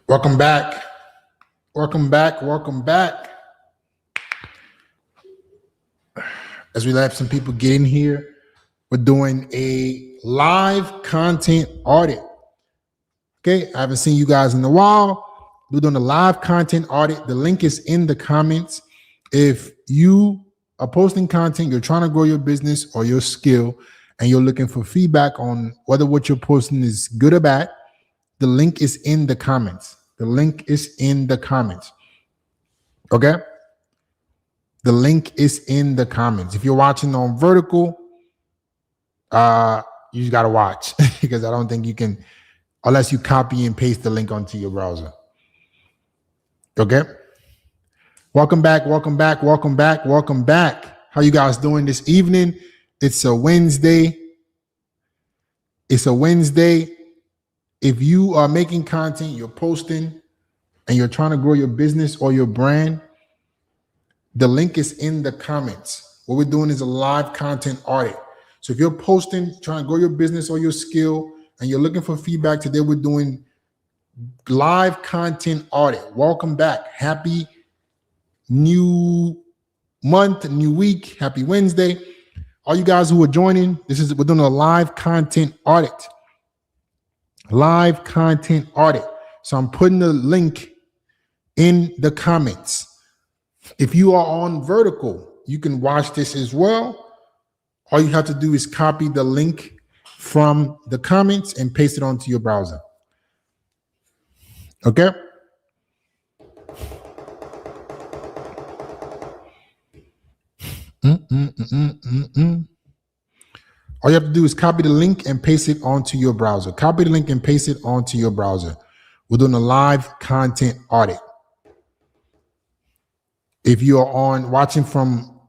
Welcome back. Welcome back. Welcome back. As we let some people get in here, we're doing a live content audit. Okay, I haven't seen you guys in a while. We're doing a live content audit. The link is in the comments. If you are posting content, you're trying to grow your business or your skill, and you're looking for feedback on whether what you're posting is good or bad, the link is in the comments. The link is in the comments. Okay? The link is in the comments. If you're watching on vertical, you just got to watch because I don't think you can, unless you copy and paste the link onto your browser. Okay? Welcome back. Welcome back. Welcome back. Welcome back. How you guys doing this evening? It's a Wednesday. It's a Wednesday. If you are making content, you're posting, and you're trying to grow your business or your brand, the link is in the comments. What we're doing is a live content audit. So if you're posting, trying to grow your business or your skill, and you're looking for feedback, today we're doing live content audit. Welcome back. Happy new month, new week. Happy Wednesday. All you guys who are joining, we're doing a live content audit. Live content audit. So I'm putting the link in the comments. If you are on vertical, you can watch this as well. All you have to do is copy the link from the comments and paste it onto your browser. Okay? All you have to do is copy the link and paste it onto your browser. Copy the link and paste it onto your browser. We're doing a live content audit. If you are watching from,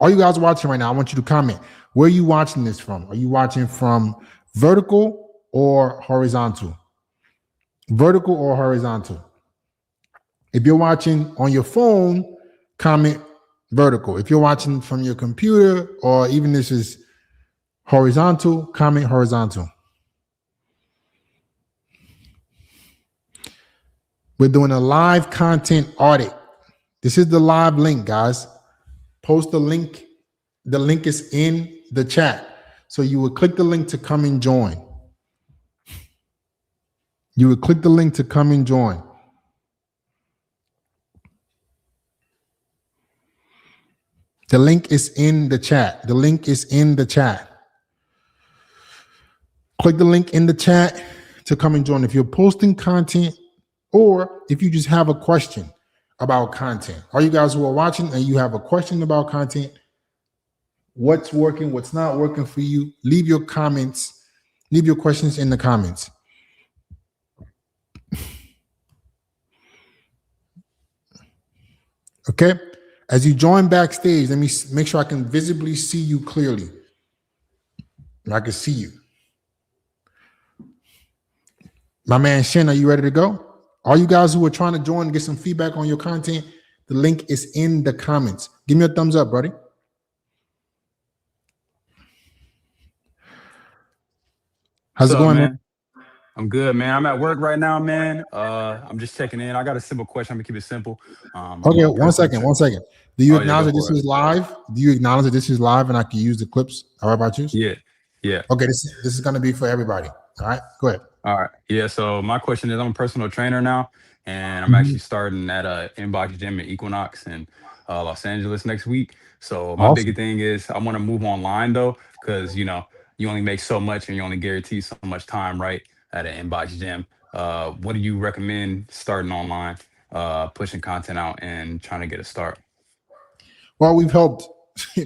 all you guys watching right now, I want you to comment. Where are you watching this from? Are you watching from vertical or horizontal? Vertical or horizontal? If you're watching on your phone, comment vertical. If you're watching from your computer, or even this is horizontal, comment horizontal. We're doing a live content audit. This is the live link, guys. Post the link. The link is in the chat. So you would click the link to come and join. You would click the link to come and join. The link is in the chat. The link is in the chat. Click the link in the chat to come and join. If you're posting content, or if you just have a question about content. All you guys who are watching and you have a question about content, what's working, what's not working for you, leave your comments, leave your questions in the comments. Okay? As you join backstage, let me make sure I can visibly see you clearly. I can see you. My man Shin, are you ready to go? All you guys who are trying to join and get some feedback on your content, the link is in the comments. Give me a thumbs up, buddy. How's it going, man? I'm good, man. I'm at work right now, man. I'm just checking in. I got a simple question. I'm gonna keep it simple. Okay, one second. Do you acknowledge that this is live? Do you acknowledge that this is live and I can use the clips however I choose? Yeah. Okay, this is gonna be for everybody. All right, go ahead. All right. Yeah. So my question is, I'm a personal trainer now, and I'm actually starting at a Inbox Gym at Equinox in Los Angeles next week. So my big thing is I want to move online though, because you only make so much and you only guarantee so much time, right, at an Inbox Gym. What do you recommend starting online, pushing content out and trying to get a start? Well, we've helped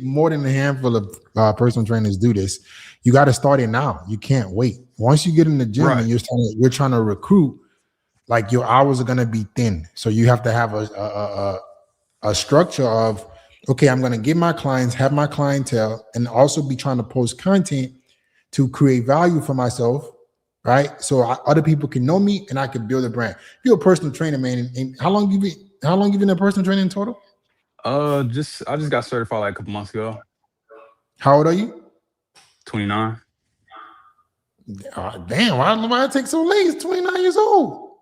more than a handful of personal trainers do this. You got to start it now. You can't wait. Once you get in the gym and you're trying to recruit, like your hours are going to be thin. So you have to have a structure of, okay, I'm going to get my clients, have my clientele, and also be trying to post content to create value for myself, right? So other people can know me and I can build a brand. If you're a personal trainer, man, and how long you been a personal trainer in total? I just got certified like a couple months ago. How old are you? 29. Damn, why it take so late? It's 29 years old.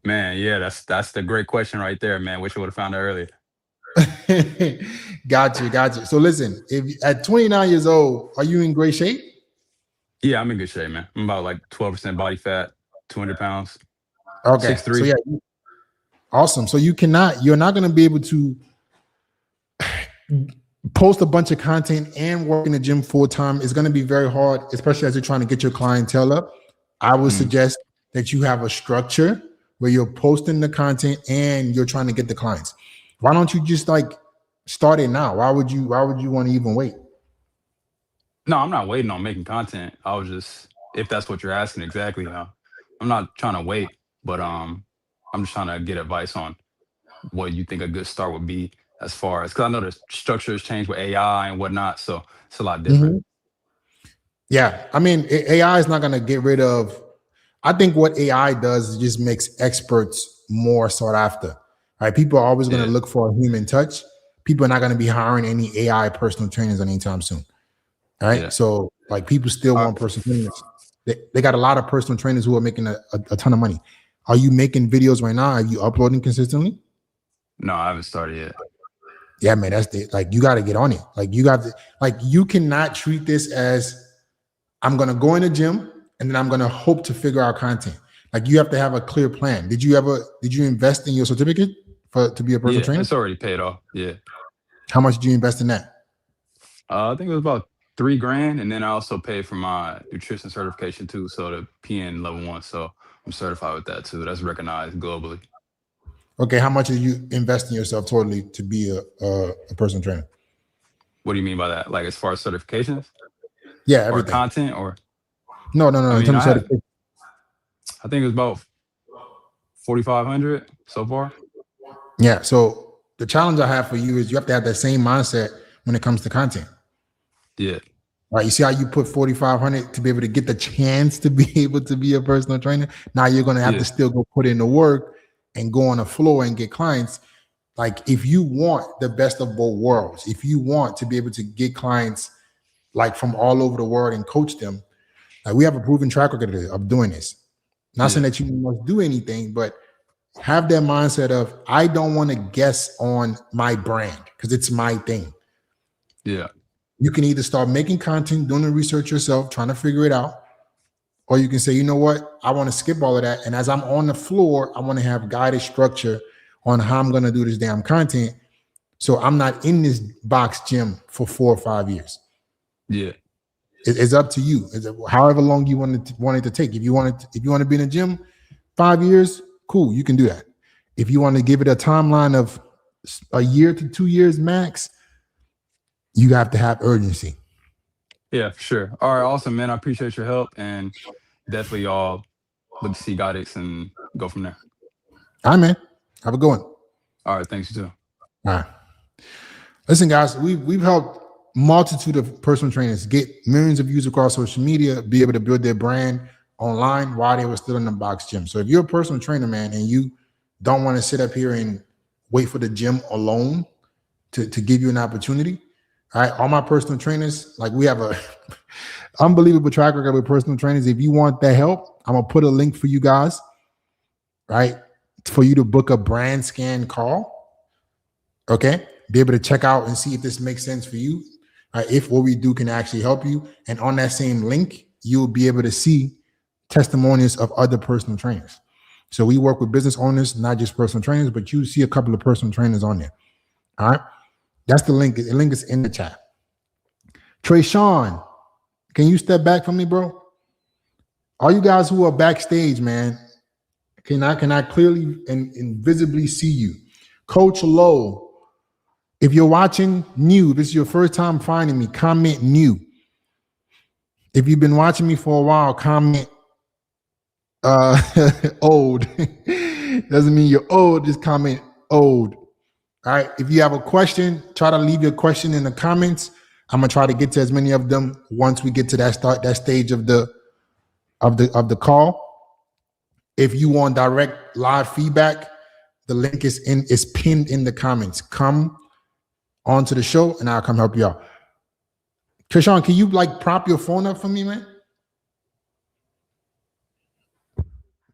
Man, yeah, that's the great question right there, man. Wish I would have found it earlier. Got you. So listen, if at 29 years old, are you in great shape? Yeah, I'm in good shape, man. I'm about like 12% body fat, 200 pounds, Okay. six So three. yeah, awesome. So you're not going to be able to post a bunch of content and work in the gym full time. It's going to be very hard, especially as you're trying to get your clientele up. I would Mm. suggest that you have a structure where you're posting the content and you're trying to get the clients. Why don't you just like start it now? Why would you want to even wait? No, I'm not waiting on making content. I was just, if that's what you're asking exactly, I'm not trying to wait, but I'm just trying to get advice on what you think a good start would be as far as, because I know the structure has changed with AI and whatnot, so it's a lot different. Mhm. Yeah, I mean, AI is not going to get rid of. I think what AI does is just makes experts more sought after. Right? People are always going Yeah, to look for a human touch. People are not going to be hiring any AI personal trainers anytime soon. All right. yeah. So like people still Uh, want personal trainers. They got a lot of personal trainers who are making a ton of money. Are you making videos right now? Are you uploading consistently? no, I haven't started yet. Yeah, man. That's the like you got to get on it. Like you got to like you cannot treat this as I'm gonna go in the gym and then I'm gonna hope to figure out content. Like you have to have a clear plan. Did you invest in your certificate for to be a personal Yeah, trainer? it's already paid off. Yeah. How much did you invest in that? I think it was about 3 grand, and then I also paid for my nutrition certification too, so the PN level 1. So I'm certified with that too. That's recognized globally. Okay, how much did you invest in yourself totally to be a personal trainer? What do you mean by that? Like as far as certifications Yeah, or everything. content, or No. I In mean, terms of certification. I think it was about 4,500 so far. Yeah. So the challenge I have for you is you have to have that same mindset when it comes to content. Yeah, Right. You see how you put 4,500 to be able to get the chance to be able to be a personal trainer. Now you're gonna have yeah, to still go put in the work and go on the floor and get clients. Like if you want the best of both worlds, if you want to be able to get clients like from all over the world and coach them, like we have a proven track record of doing this. Not saying yeah, that you must do anything, but have that mindset of I don't want to guess on my brand because it's my thing. yeah, You can either start making content, doing the research yourself, trying to figure it out, or you can say, you know what, I want to skip all of that. And as I'm on the floor, I want to have guided structure on how I'm going to do this damn content. So I'm not in this box gym for 4 or 5 years. yeah, It's up to you. However long you want it to take. If you want to be in a gym 5 years, cool, you can do that. If you want to give it a timeline of a year to 2 years max, you have to have urgency. yeah, for sure. All right, awesome, man. I appreciate your help, and definitely all look to see guidance and go from there. All right, man. Have a good one. All All right, thanks, you too. right. Listen, guys, we've helped multitude of personal trainers get millions of views across social media, be able to build their brand online while they were still in the box gym. So if you're a personal trainer, man, and you don't want to sit up here and wait for the gym alone to give you an opportunity, all right, all my personal trainers, like we have a unbelievable track record with personal trainers. If you want that help, I'm gonna put a link for you guys, right, for you to book a brand scan call. Okay, be able to check out and see if this makes sense for you. If what we do can actually help you. And on that same link, you'll be able to see testimonials of other personal trainers. So we work with business owners, not just personal trainers, but you see a couple of personal trainers on there. All right. That's the link. The link is in the chat. Trey Sean, can you step back from me, bro? All you guys who are backstage, man, can I clearly and visibly see you? Coach Lowe, if you're watching new, this is your first time finding me, comment new. If you've been watching me for a while, comment uh old. Doesn't mean you're old, just comment old. All right. If you have a question, try to leave your question in the comments. I'm gonna try to get to as many of them once we get to that stage of the call. If you want direct live feedback, the link is pinned in the comments. Come onto the show and I'll come help you out. Krishan, can you like prop your phone up for me, man?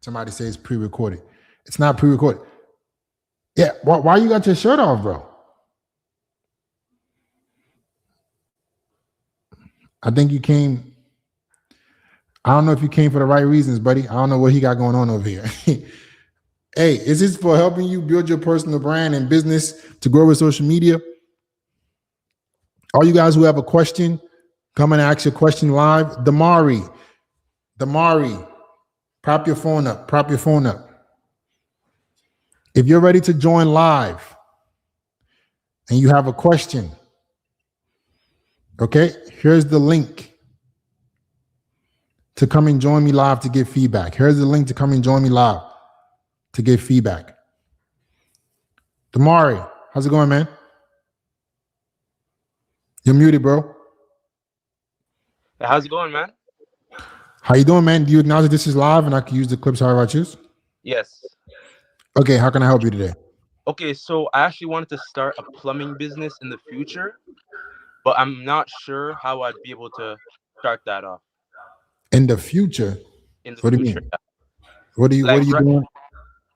Somebody says pre-recorded. It's not pre-recorded. Yeah. Why you got your shirt off, bro? I think you came. I don't know if you came for the right reasons, buddy. I don't know what he got going on over here. Hey, is this for helping you build your personal brand and business to grow with social media? All you guys who have a question, come and ask your question live. Damari, prop your phone up. Prop your phone up. If you're ready to join live and you have a question, okay, here's the link to come and join me live to give feedback. Here's the link to come and join me live to give feedback. Damari, how's it going, man? You're muted, bro. How's it going, man? How you doing, man? Do you acknowledge that this is live and I can use the clips however I choose? Yes. Okay, how can I help you today? Okay, so I actually wanted to start a plumbing business in the future, but I'm not sure how I'd be able to start that off. In the future? In the What do you future, mean? yeah. What are you doing?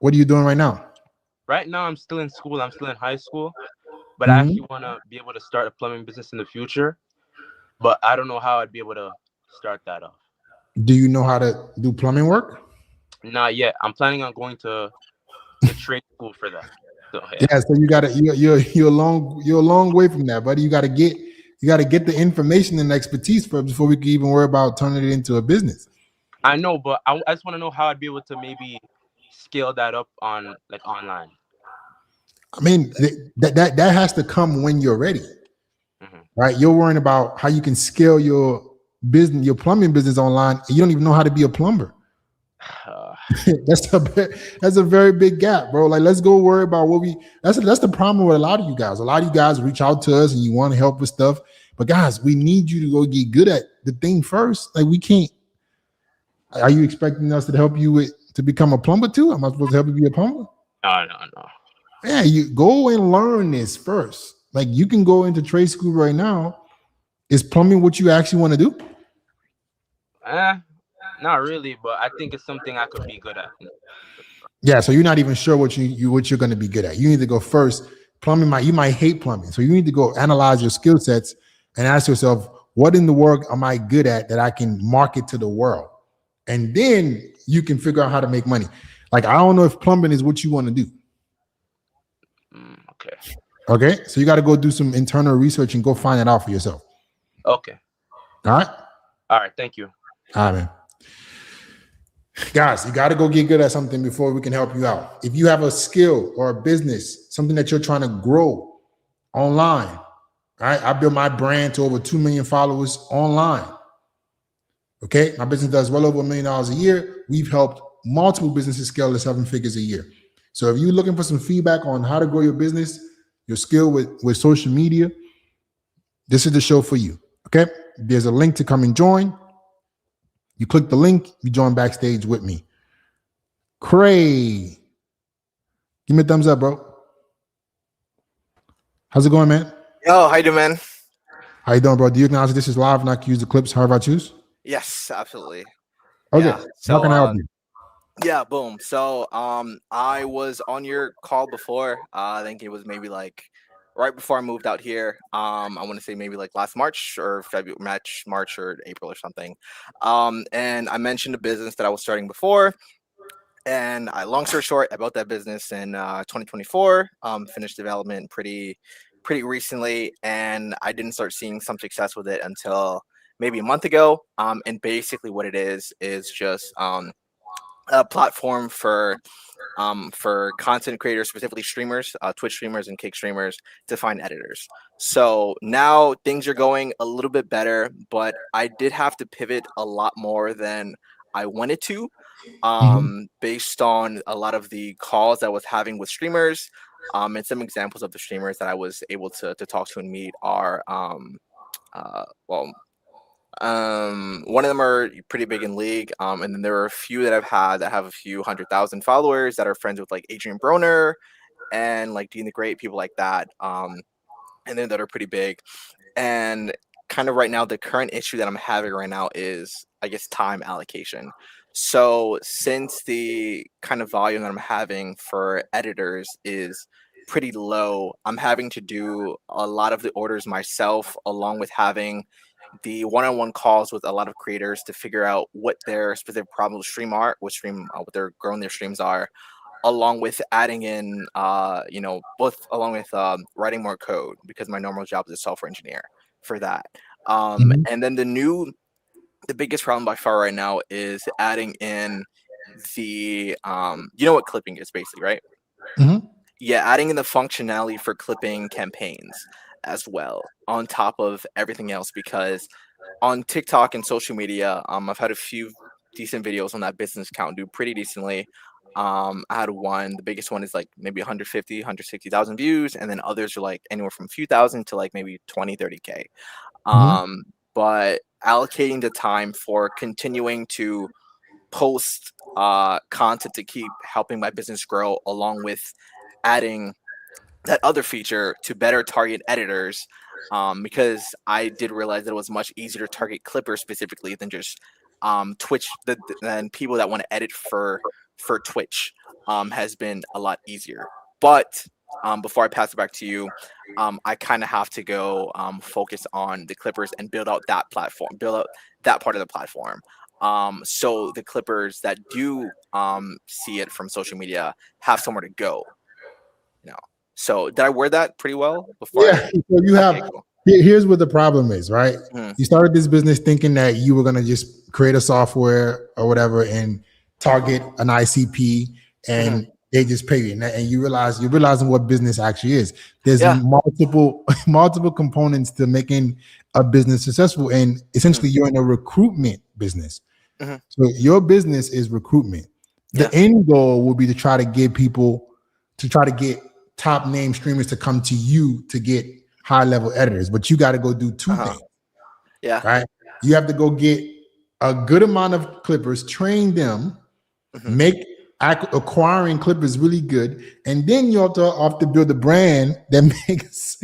What are you doing right now? Right now, I'm still in school. I'm still in high school, but I actually want to be able to start a plumbing business in the future, but I don't know how I'd be able to start that off. Do you know how to do plumbing work? Not yet. I'm planning on going to trade school for that. So Yeah, so you gotta you're a long way from that, buddy. You gotta get the information and expertise first before we can even worry about turning it into a business. I know, but I just want to know how I'd be able to maybe scale that up on like online. I mean, that has to come when you're ready, right? You're worrying about how you can scale your business, your plumbing business online. And you don't even know how to be a plumber. That's a very big gap, bro. Like, let's go worry about that's the problem with a lot of you guys. A lot of you guys reach out to us and you want to help with stuff, but guys, we need you to go get good at the thing first. Like, we can't. Are you expecting us to help you to become a plumber too? Am I supposed to help you be a plumber? No. Yeah, you go and learn this first. Like, you can go into trade school right now. Is plumbing what you actually want to do? Not really, but I think it's something I could be good at. Yeah, so you're not even sure what you're going to be good at. You need to go first. You might hate plumbing, so you need to go analyze your skill sets and ask yourself, what in the world am I good at that I can market to the world? And then you can figure out how to make money. Like, I don't know if plumbing is what you want to do. Okay, so you got to go do some internal research and go find it out for yourself. Okay. All right. Thank you. All right, man. Guys, you got to go get good at something before we can help you out. If you have a skill or a business, something that you're trying to grow online, all right? I built my brand to over 2 million followers online. Okay, my business does well over $1 million a year. We've helped multiple businesses scale to 7 figures a year. So if you're looking for some feedback on how to grow your business, your skill with social media, this is the show for you. Okay, there's a link to come and join. You click the link, you join backstage with me. Cray, give me a thumbs up, bro. How's it going, man? Yo, how you doing, man? How you doing, bro? Do you acknowledge this is live and I can use the clips however I choose? Yes, absolutely. Okay, Yeah. So, how can I help you? Yeah, boom. So, I was on your call before. I think it was maybe like right before I moved out here. I want to say maybe like last March or February, March or April or something. And I mentioned a business that I was starting before. And long story short, about that business in 2024, finished development pretty recently, and I didn't start seeing some success with it until maybe a month ago. And basically, what it is just a platform for content creators, specifically streamers, Twitch streamers and Kick streamers, to find editors. So now things are going a little bit better, but I did have to pivot a lot more than I wanted to, based on a lot of the calls that I was having with streamers. And some examples of the streamers that I was able to talk to and meet are one of them are pretty big in League, and then there are a few that I've had that have a few 100,000 followers that are friends with like Adrian Broner and like Dean the Great, people like that, and then that are pretty big. And kind of right now, the current issue that I'm having right now is, I guess, time allocation. So since the kind of volume that I'm having for editors is pretty low, I'm having to do a lot of the orders myself, along with having the one-on-one calls with a lot of creators to figure out what their specific problems stream are, what they're growing their streams are, along with adding in, both along with writing more code, because my normal job is a software engineer for that. Mhm. And then the biggest problem by far right now is adding in the you know what clipping is basically, right? Mhm. Yeah, adding in the functionality for clipping campaigns as well on top of everything else, because on TikTok and social media, I've had a few decent videos on that business account do pretty decently. I had one, the biggest one is like maybe 150, 160,000 views, and then others are like anywhere from a few thousand to like maybe 20, 30K. Mhm. But allocating the time for continuing to post content to keep helping my business grow, along with adding that other feature to better target editors, because I did realize that it was much easier to target clippers specifically than just than people that want to edit for Twitch, has been a lot easier. But before I pass it back to you, I kind of have to go focus on the clippers and build out that platform, build out that part of the platform. So the clippers that do see it from social media have somewhere to go. You know. So did I word that pretty well before I? Yeah. So you Okay, have cool. here's what the problem is, right? Mhm, You started this business thinking that you were gonna just create a software or whatever and target an ICP mhm. and they just pay you. And you're realizing what business actually is. There's Yeah. multiple components to making a business successful. And Mhm, essentially you're in a recruitment business. mhm. So your business is recruitment. The Yeah. end goal will be to try to get people to try to get top name streamers to come to you to get high level editors, but you got to go do two Uh-huh. things, Yeah. right? You have to go get a good amount of clippers, train them, Mhm, make acquiring clippers really good, and then you have to build a brand that makes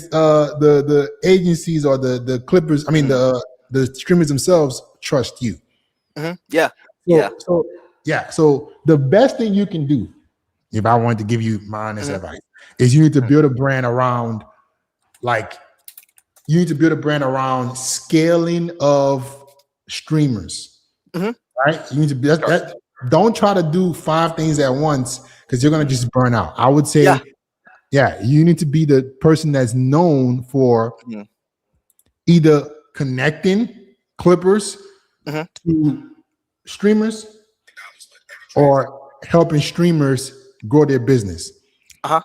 the agencies or the clippers, I mean mhm, the streamers themselves trust you. mhm. Yeah. Yeah. So yeah, so the best thing you can do, if I wanted to give you my honest Mhm, advice, is you need to mhm, build a brand around like you need to build a brand around scaling of streamers, mhm. right? You need to be that, Sure. that don't try to do five things at once because you're gonna Mhm. just burn out. I would Yeah. say, yeah, you need to be the person that's known for Mhm, either connecting clippers mhm. to streamers or helping streamers grow their business. Uh-huh.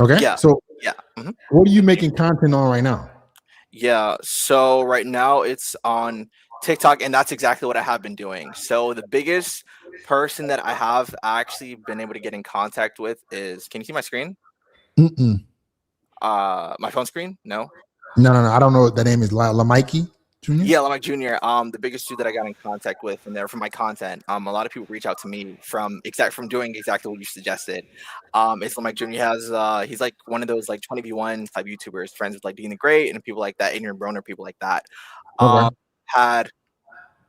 Okay. Yeah. So Yeah. Mhm. what are you Continue. making content on right now? Yeah. So right now it's on TikTok, and that's exactly what I have been doing. So the biggest person that I have actually been able to get in contact with is, can you see my screen? Mm-mm. My phone screen? No. No. I don't know. The name is La Mikey Jr. Yeah, Lamech Jr. The biggest dude that I got in contact with in there for my content. A lot of people reach out to me from doing exactly what you suggested. It's Lamech Jr. He's like one of those like 20v1 type YouTubers, friends with like Dean the Great and people like that, Ignorant Broner, people like that. Okay. Had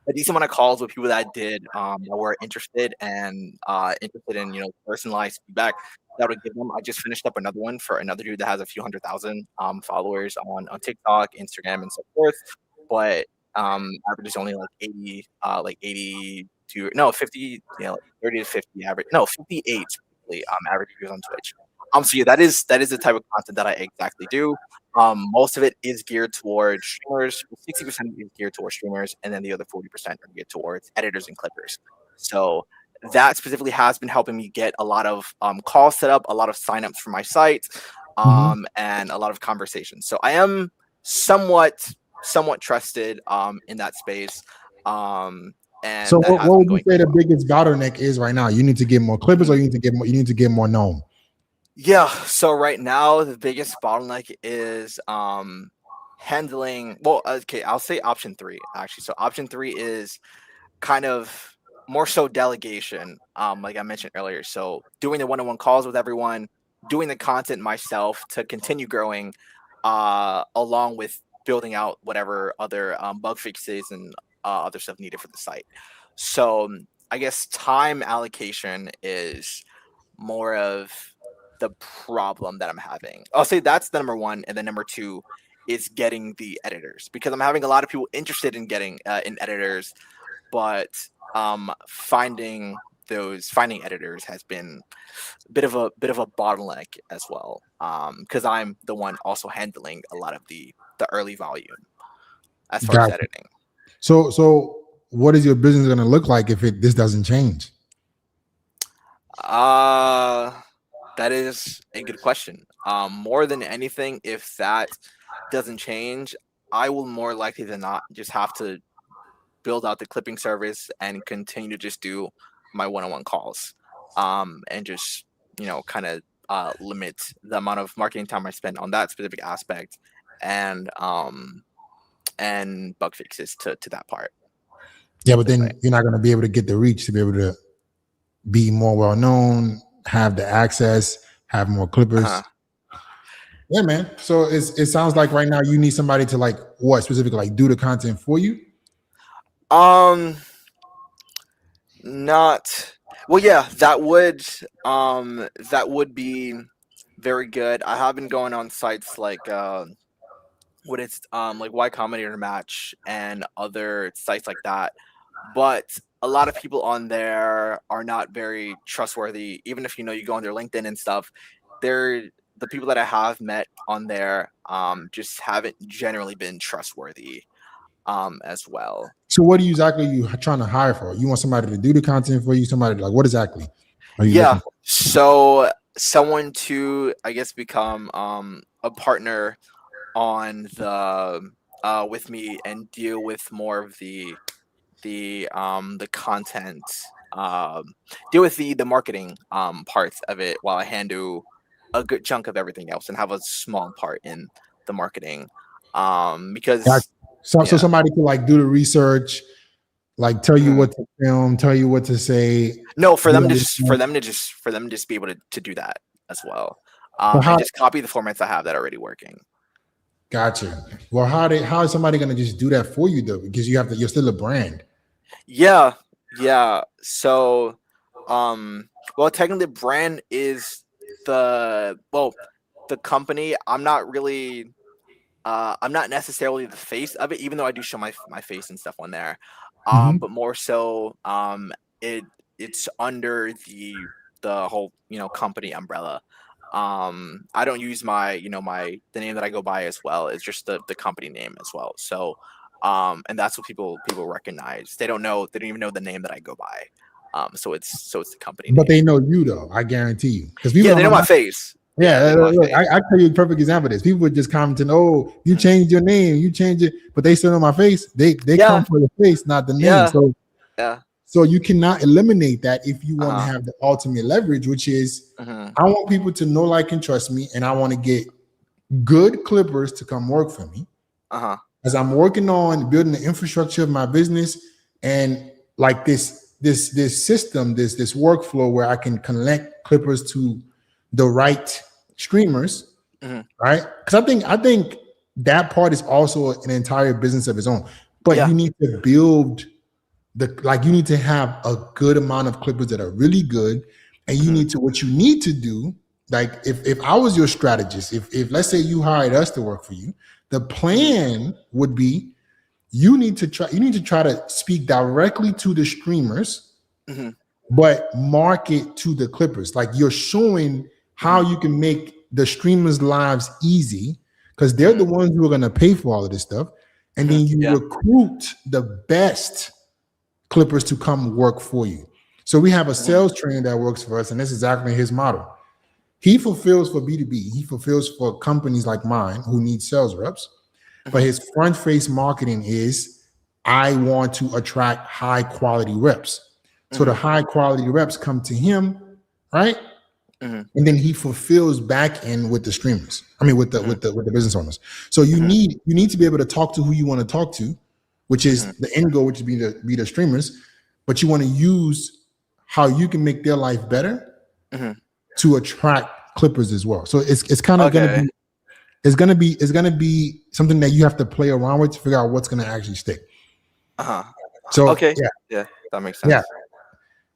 a decent amount of calls with people that did that were interested and interested in personalized feedback that would give them. I just finished up another one for another dude that has a few 100,000 followers on TikTok, Instagram, and so forth. But average is only like 80, like 80 to no 50, like 30 to 50 average. No, 58 specifically, average views on Twitch. So yeah, that is the type of content that I exactly do. Most of it is geared towards streamers. 60% is geared towards streamers, and then the other 40% are geared towards editors and clippers. So that specifically has been helping me get a lot of calls set up, a lot of signups for my site, Mhm. and a lot of conversations. So I am somewhat trusted in that space, So and that has what been would you going say pretty the well. biggest bottleneck is right now? You need to get more clippers, or Mhm. you need to get more known. Yeah, so right now the biggest bottleneck is handling, well, okay, I'll say option 3 actually. So option 3 is kind of more so delegation, like I mentioned earlier. So doing the one-on-one calls with everyone, doing the content myself to continue growing, along with building out whatever other bug fixes and other stuff needed for the site. So I guess time allocation is more of the problem that I'm having. I'll say that's the number one, and then number two is getting the editors, because I'm having a lot of people interested in getting in editors, but finding editors has been a bit of a bottleneck as well, because I'm the one also handling a lot of the early volume as far as Gotcha. editing. So what is your business going to look like if this doesn't change? That is a good question. More than anything, if that doesn't change, I will more likely than not just have to build out the clipping service and continue to just do my one-on-one calls, and just kind of limit the amount of marketing time I spend on that specific aspect, and bug fixes to that part. Yeah, but then you're not going to be able to get the reach to be able to be more well known, have the access, have more clippers. Yeah, man. So it sounds like right now you need somebody to like what specifically, like do the content for you. Not well. Yeah, that would be very good. I have been going on sites like like Y Combinator Match and other sites like that, but a lot of people on there are not very trustworthy. Even if you go on their LinkedIn and stuff, the people that I have met on there just haven't generally been trustworthy as well. So what are you trying to hire for? You want somebody to do the content for you? Somebody like what exactly are you looking for? So someone to, I guess, become a partner on the with me and deal with more of the content, deal with the marketing parts of it, while I handle a good chunk of everything else and have a small part in the marketing. Because so somebody can like do the research, like tell you what to film, tell you what to say. No, for them to just be able to do that as well. And just copy the formats I have that are already working. Gotcha. Well, how is somebody going to just do that for you though? Because you're still a brand. Yeah. So, well, technically, brand is the company. I'm not really, I'm not necessarily the face of it, even though I do show my face and stuff on there. But more so, it's under the whole company umbrella. I don't use my the name that I go by as well. It's just the company name as well. So and that's what people recognize. They don't even know the name that I go by. So it's the company but name. They know you though, I guarantee you, because they know my face. I tell you a perfect example of this. People would just commenting, oh, you changed your name, you changed it, but they still know my face. They come for the face, not the name. So you cannot eliminate that if you want to have the ultimate leverage, which is I want people to know, like, and trust me, and I want to get good clippers to come work for me. As I'm working on building the infrastructure of my business, and like this system, this workflow where I can connect clippers to the right streamers, right? Because I think that part is also an entire business of its own. But you need to build you need to have a good amount of clippers that are really good, and you need to, what you need to do, like if I was your strategist, if let's say you hired us to work for you, the plan would be you need to try to speak directly to the streamers, but market to the clippers. Like you're showing how you can make the streamers' lives easy, because they're the ones who are going to pay for all of this stuff, and then you recruit the best clippers to come work for you. So we have a sales trainer that works for us, and that's exactly his model. He fulfills for B2B. He fulfills for companies like mine who need sales reps. But his front face marketing is, I want to attract high quality reps. So the high quality reps come to him, right? And then he fulfills back end with the streamers. I mean, with the business owners. So you need to be able to talk to who you want to talk to, which is the end goal, which is be the streamers. But you want to use how you can make their life better to attract clippers as well. So it's kind of going to be something that you have to play around with to figure out what's going to actually stick. So That makes sense.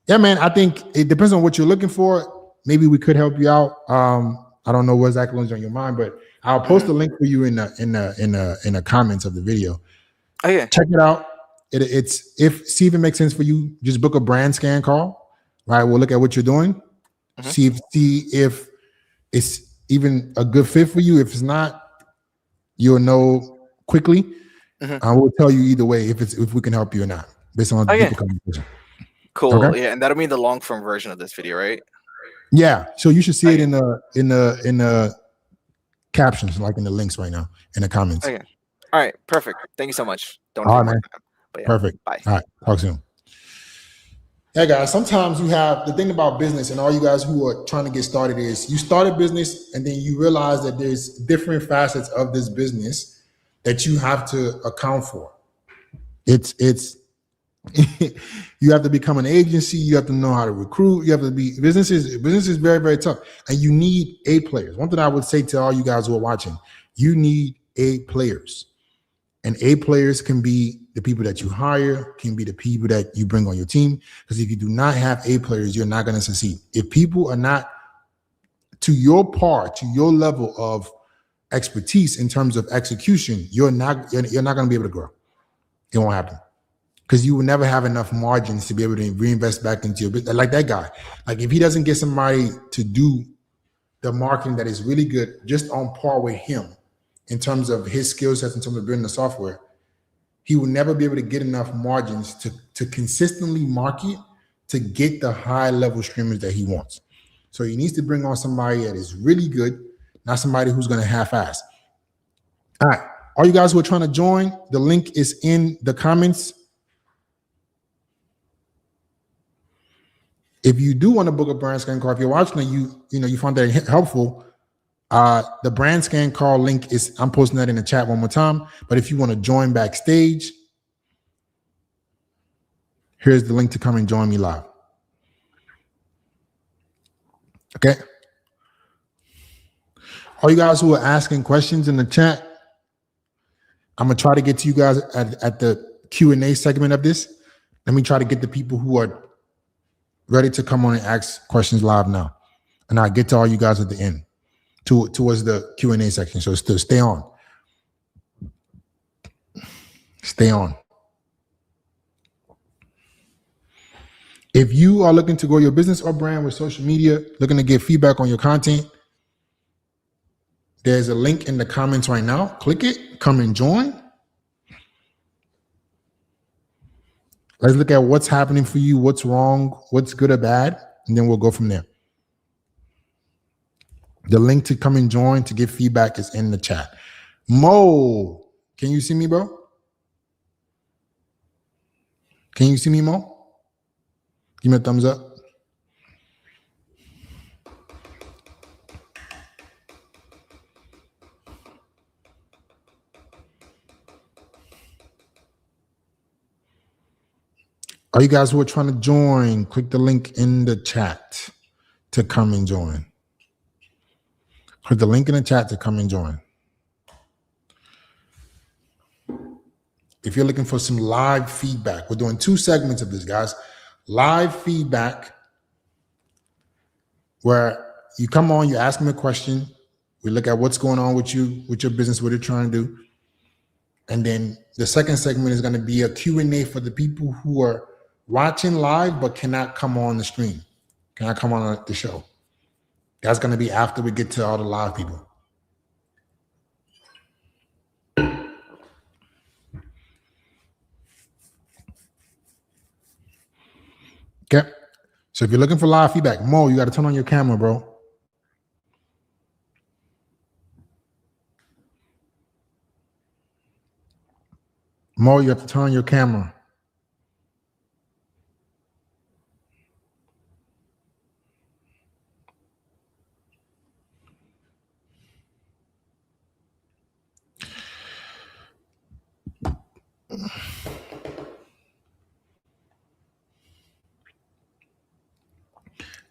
Yeah, man. I think it depends on what you're looking for. Maybe we could help you out. I don't know what exactly was on your mind, but I'll post a link for you in the comments of the video. Oh yeah. Check it out. See if it makes sense for you. Just book a brand scan call. Right. We'll look at what you're doing. See if it's even a good fit for you. If it's not, you'll know quickly. I will tell you either way if we can help you or not, based on deeper conversation. Cool. Okay? Yeah, and that'll be the long form version of this video, right? Yeah. So you should see it in the captions, like in the links right now, in the comments. Okay. All right. Perfect. Thank you so much. Don't All right, man. But yeah, perfect. Bye. All right. Talk soon. Hey guys, sometimes you have the thing about business, and all you guys who are trying to get started is you start a business and then you realize that there's different facets of this business that you have to account for. It's you have to become an agency. You have to know how to recruit. You have to be business is very, very tough, and you need A players. One thing I would say to all you guys who are watching, you need A players, and A players can be the people that you hire, can be the people that you bring on your team. Because if you do not have A players, you're not going to succeed. If people are not to your level of expertise in terms of execution, you're not going to be able to grow. It won't happen. Because you will never have enough margins to be able to reinvest back into your business. Like that guy. Like if he doesn't get somebody to do the marketing that is really good, just on par with him in terms of his skill sets, in terms of building the software, he will never be able to get enough margins to consistently market to get the high level streamers that he wants. So he needs to bring on somebody that is really good, not somebody who's going to half-ass. All right. All you guys who are trying to join, the link is in the comments. If you do want to book a brand scan call, if you're watching and you find that helpful, the brand scan call link I'm posting that in the chat one more time. But if you want to join backstage, here's the link to come and join me live. Okay. All you guys who are asking questions in the chat, I'm gonna try to get to you guys at the Q&A segment of this. Let me try to get the people who are ready to come on and ask questions live now. And I'll get to all you guys at the end towards the Q&A section. So still stay on. Stay on. If you are looking to grow your business or brand with social media, looking to get feedback on your content, there's a link in the comments right now. Click it, come and join. Let's look at what's happening for you, what's wrong, what's good or bad, and then we'll go from there. The link to come and join to give feedback is in the chat. Mo, can you see me, bro? Can you see me, Mo? Give me a thumbs up. All you guys who are trying to join, click the link in the chat to come and join. Click the link in the chat to come and join. If you're looking for some live feedback, we're doing 2 segments of this, guys. Live feedback, where you come on, you ask me a question. We look at what's going on with you, with your business, what you're trying to do. And then the second segment is going to be a Q&A for the people who are watching live but cannot come on the stream, cannot come on the show. That's going to be after we get to all the live people. Okay. So if you're looking for live feedback, Mo, you got to turn on your camera, bro. Mo, you have to turn on your camera.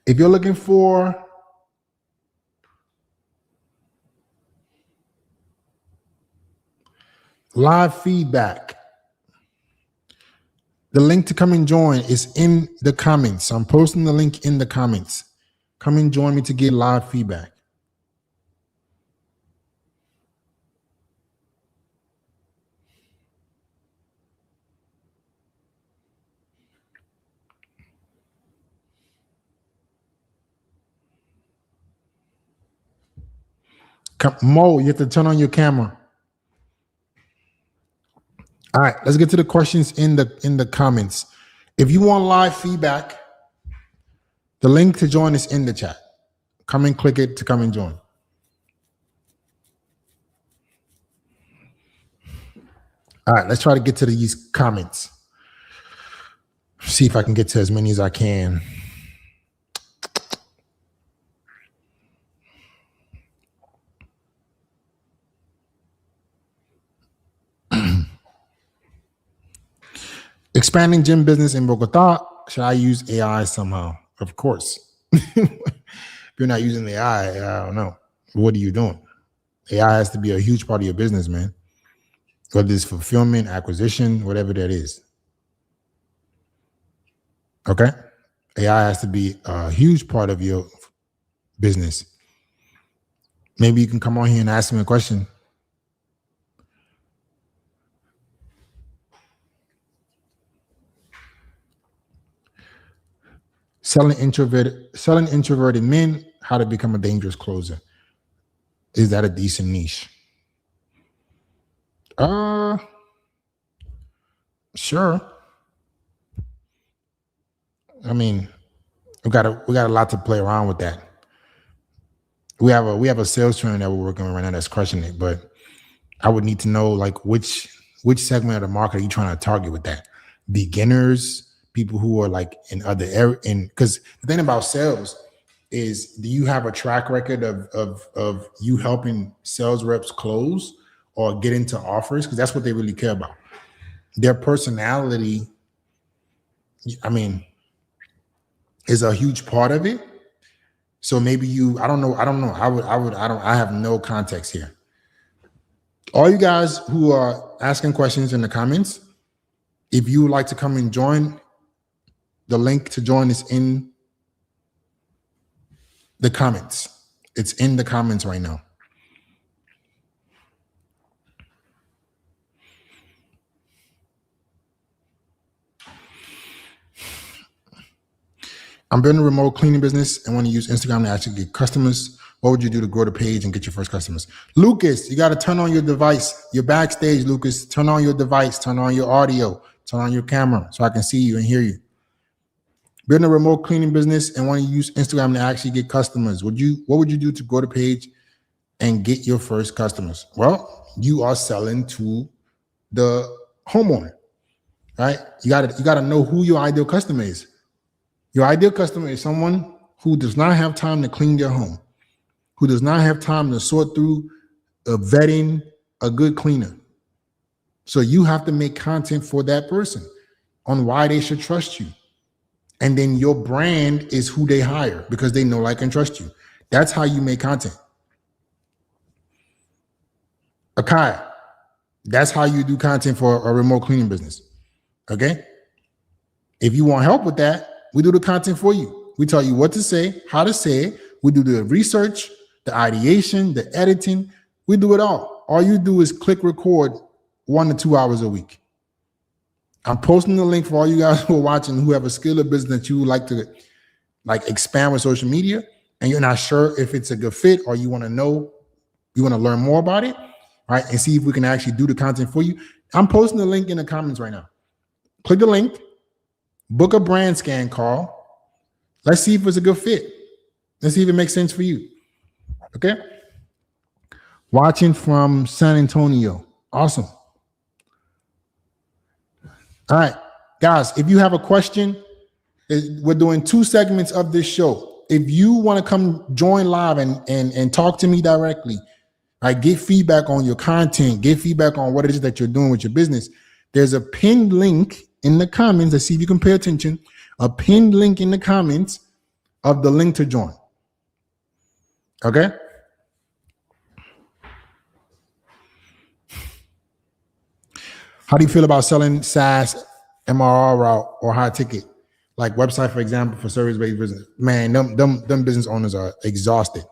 If you're looking for live feedback, The link to come and join is in the comments. I'm posting the link in the comments. Come and join me to get live feedback. Mo, you have to turn on your camera. All right, let's get to the questions in the comments. If you want live feedback, the link to join is in the chat. Come and click it to come and join. All right, let's try to get to these comments. See if I can get to as many as I can. Expanding gym business in Bogota. Should I use AI somehow? Of course. If you're not using AI, I don't know. What are you doing? AI has to be a huge part of your business, man. Whether it's fulfillment, acquisition, whatever that is. Okay? AI has to be a huge part of your business. Maybe you can come on here and ask me a question. Selling introverted men, how to become a dangerous closer. Is that a decent niche? Sure. I mean, we got a lot to play around with that. We have a sales trainer that we're working on right now that's crushing it, but I would need to know like which segment of the market are you trying to target with that? Beginners, people who are like in other areas, because the thing about sales is, do you have a track record of you helping sales reps close or get into offers? Because that's what they really care about. Their personality, I mean, is a huge part of it. So maybe I don't know. I have no context here. All you guys who are asking questions in the comments, if you would like to come and join, the link to join is in the comments. It's in the comments right now. I'm building a remote cleaning business and want to use Instagram to actually get customers. What would you do to grow the page and get your first customers? Lucas, you got to turn on your device. You're backstage, Lucas. Turn on your device. Turn on your audio. Turn on your camera so I can see you and hear you. Building a remote cleaning business and want to use Instagram to actually get customers. What would you do to grow the page and get your first customers? Well, you are selling to the homeowner, right? You gotta know who your ideal customer is. Your ideal customer is someone who does not have time to clean their home, who does not have time to sort through vetting a good cleaner. So you have to make content for that person on why they should trust you. And then your brand is who they hire because they know, like, and trust you. That's how you make content. Akai, that's how you do content for a remote cleaning business. Okay? If you want help with that, we do the content for you. We tell you what to say, how to say it. We do the research, the ideation, the editing. We do it all. All you do is click record 1 to 2 hours a week. I'm posting the link for all you guys who are watching who have a skill or business that you would like to expand with social media and you're not sure if it's a good fit or you want to learn more about it, right? And see if we can actually do the content for you. I'm posting the link in the comments right now. Click the link. Book a brand scan call. Let's see if it's a good fit. Let's see if it makes sense for you. Okay? Watching from San Antonio. Awesome. All right, guys, if you have a question, we're doing 2 segments of this show. If you want to come join live and talk to me directly, right, get feedback on your content, get feedback on what it is that you're doing with your business, there's a pinned link in the comments. Let's see if you can pay attention. A pinned link in the comments of the link to join. Okay? How do you feel about selling SaaS MRR route or high ticket, like website, for example, for service-based business, man, them business owners are exhausted.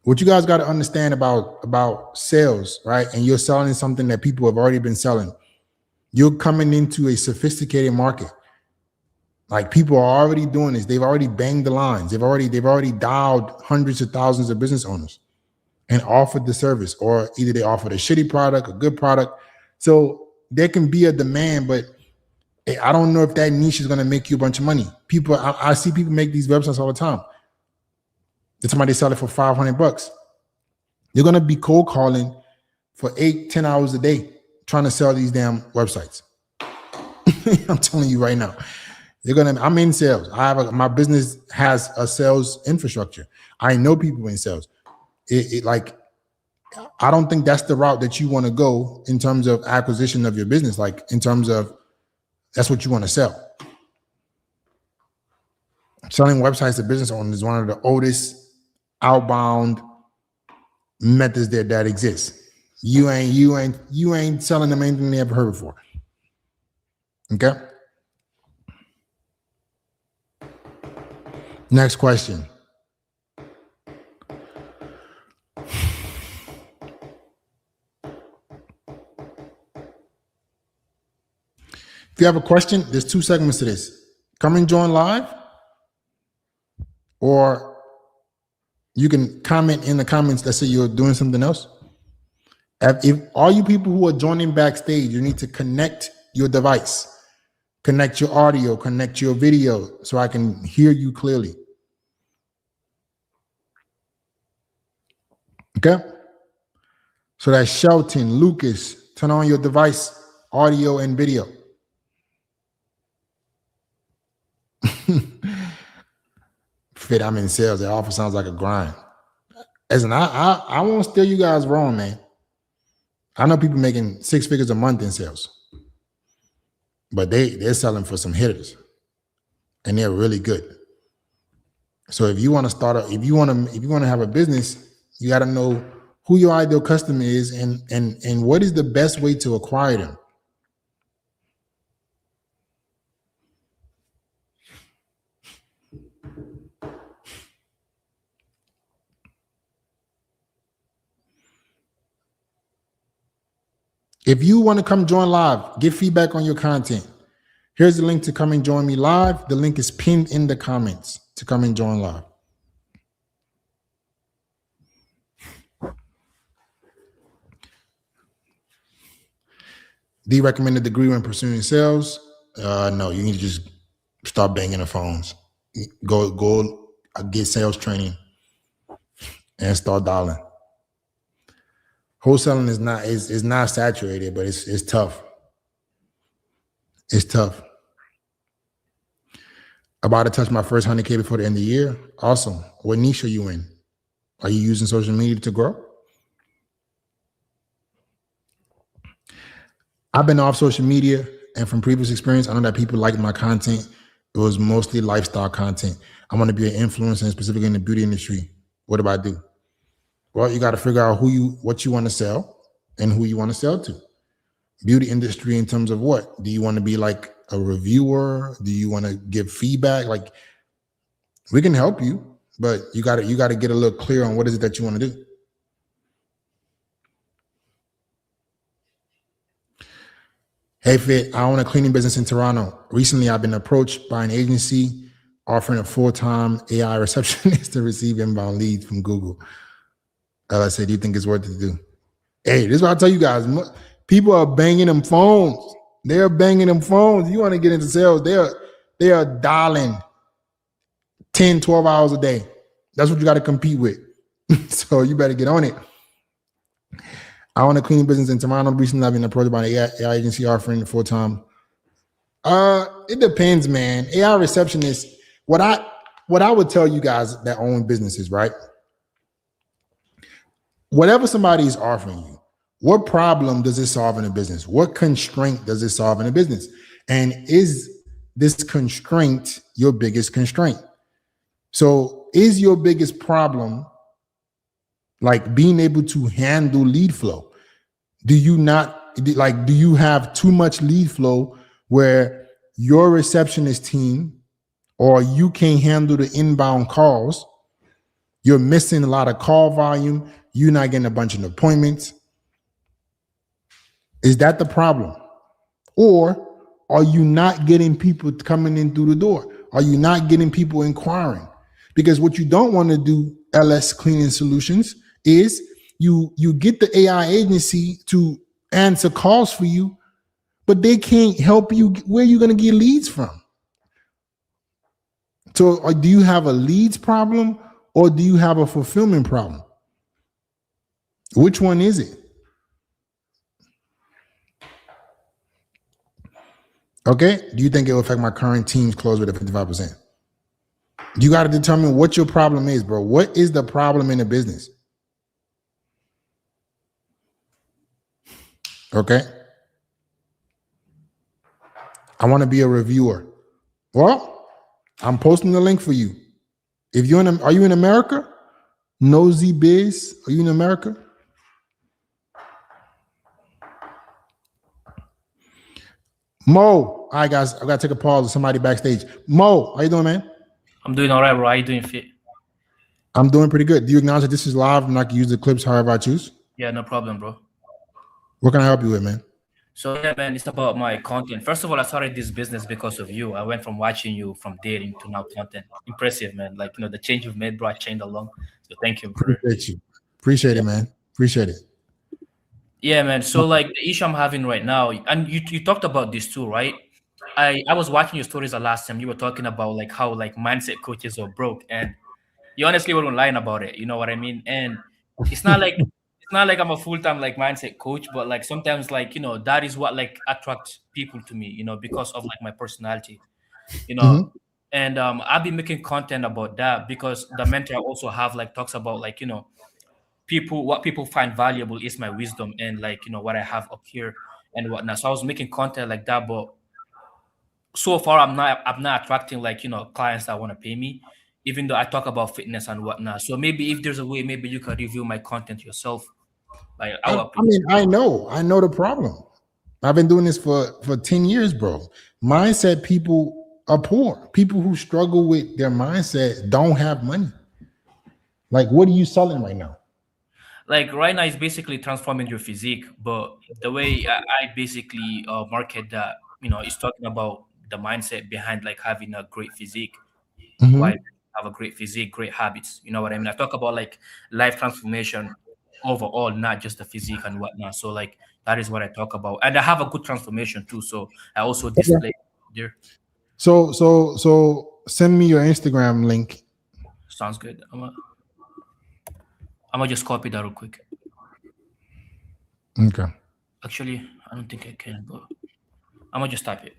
What you guys got to understand about sales, right? And you're selling something that people have already been selling. You're coming into a sophisticated market. Like people are already doing this. They've already banged the lines. They've already dialed hundreds of thousands of business owners and offered the service, or either they offered a shitty product, a good product. So there can be a demand, but I don't know if that niche is going to make you a bunch of money. People, I see people make these websites all the time. That's somebody sell it for $500. You're going to be cold calling for 8-10 hours a day trying to sell these damn websites. I'm telling you right now. I'm in sales. My business has a sales infrastructure. I know people in sales. I don't think that's the route that you want to go in terms of acquisition of your business. Like in terms of that's what you want to sell. Selling websites to business owners is one of the oldest outbound methods that exists. You ain't selling them anything they ever heard before. Okay. Next question. If you have a question, there's 2 segments to this. Come and join live, or you can comment in the comments that say you're doing something else. If all you people who are joining backstage, you need to connect your device, connect your audio, connect your video so I can hear you clearly. Okay? So that's Shelton, Lucas, turn on your device, audio and video. Fit, I'm in sales. That offer sounds like a grind. Listen, I won't steer you guys wrong, man. I know people making 6 figures a month in sales, but they're selling for some hitters, and they're really good. So if you want to start if you want to have a business, you got to know who your ideal customer is and what is the best way to acquire them. If you want to come join live, give feedback on your content. Here's the link to come and join me live. The link is pinned in the comments to come and join live. Do you recommend a degree when pursuing sales? No, you need to just start banging the phones. Go get sales training and start dialing. Wholesaling is not saturated, but it's tough. It's tough. About to touch my first 100K before the end of the year. Awesome. What niche are you in? Are you using social media to grow? I've been off social media, and from previous experience, I know that people like my content. It was mostly lifestyle content. I want to be an influencer, and specifically in the beauty industry. What do I do? Well, you got to figure out what you want to sell and who you want to sell to. Beauty industry in terms of what? Do you want to be like a reviewer? Do you want to give feedback? Like, we can help you, but you got to get a little clear on what is it that you want to do. Hey, Fit, I own a cleaning business in Toronto. Recently, I've been approached by an agency offering a full-time AI receptionist to receive inbound leads from Google. I said, do you think it's worth it to do? Hey, this is what I tell you guys. People are banging them phones. They're banging them phones. You want to get into sales, they are dialing 10, 12 hours a day. That's what you got to compete with. So you better get on it. I own a cleaning business in Toronto. Recently, I've been approached by an AI agency offering full-time. It depends, man. AI receptionist. What I would tell you guys that own businesses, right? Whatever somebody is offering you, what problem does it solve in a business? What constraint does it solve in a business? And is this constraint your biggest constraint? So is your biggest problem like being able to handle lead flow? Do you have too much lead flow where your receptionist team or you can't handle the inbound calls, you're missing a lot of call volume, you're not getting a bunch of appointments. Is that the problem? Or are you not getting people coming in through the door? Are you not getting people inquiring? Because what you don't want to do, LS Cleaning Solutions, is you get the AI agency to answer calls for you, but they can't help you. Where are you going to get leads from? So do you have a leads problem or do you have a fulfillment problem? Which one is it? Okay. Do you think it will affect my current team's close rate of 55%? You got to determine what your problem is, bro. What is the problem in the business? Okay. I want to be a reviewer. Well, I'm posting the link for you. If you're are you in America? Nosy Biz, are you in America? Mo, all right, guys, I got to take a pause with somebody backstage. Mo, how you doing, man? I'm doing all right, bro. How you doing, Fit? I'm doing pretty good. Do you acknowledge that this is live and I can use the clips however I choose? Yeah, no problem, bro. What can I help you with, man? So yeah, man, it's about my content. First of all, I started this business because of you. I went from watching you from dating to now content. Impressive, man. Like, the change you've made, bro, I changed along. So thank you, bro. Appreciate you. Appreciate it, man. Appreciate it. Yeah, man. So like the issue I'm having right now, and you talked about this too, right? I was watching your stories the last time. You were talking about like how like mindset coaches are broke, and you honestly weren't lying about it. You know what I mean? And it's not like I'm a full-time like mindset coach, but like sometimes like that is what like attracts people to me, because of like my personality, and I've been making content about that because the mentor I also have like talks about like what people find valuable is my wisdom and like what I have up here and whatnot. So I was making content like that, but so far I'm not attracting like clients that want to pay me, even though I talk about fitness and whatnot. So maybe if there's a way, maybe you could review my content yourself. Like I mean, I know the problem. I've been doing this for 10 years, bro. Mindset people are poor. People who struggle with their mindset don't have money. Like, what are you selling right now? Like right now, it's basically transforming your physique, but the way I basically market that, is talking about the mindset behind like having a great physique. Why have a great physique, great habits? You know what I mean? I talk about like life transformation overall, not just the physique and whatnot. So like that is what I talk about, and I have a good transformation too. So I also display there. So send me your Instagram link. Sounds good. I'm gonna just copy that real quick. Okay. Actually, I don't think I can, but I'm gonna just type it.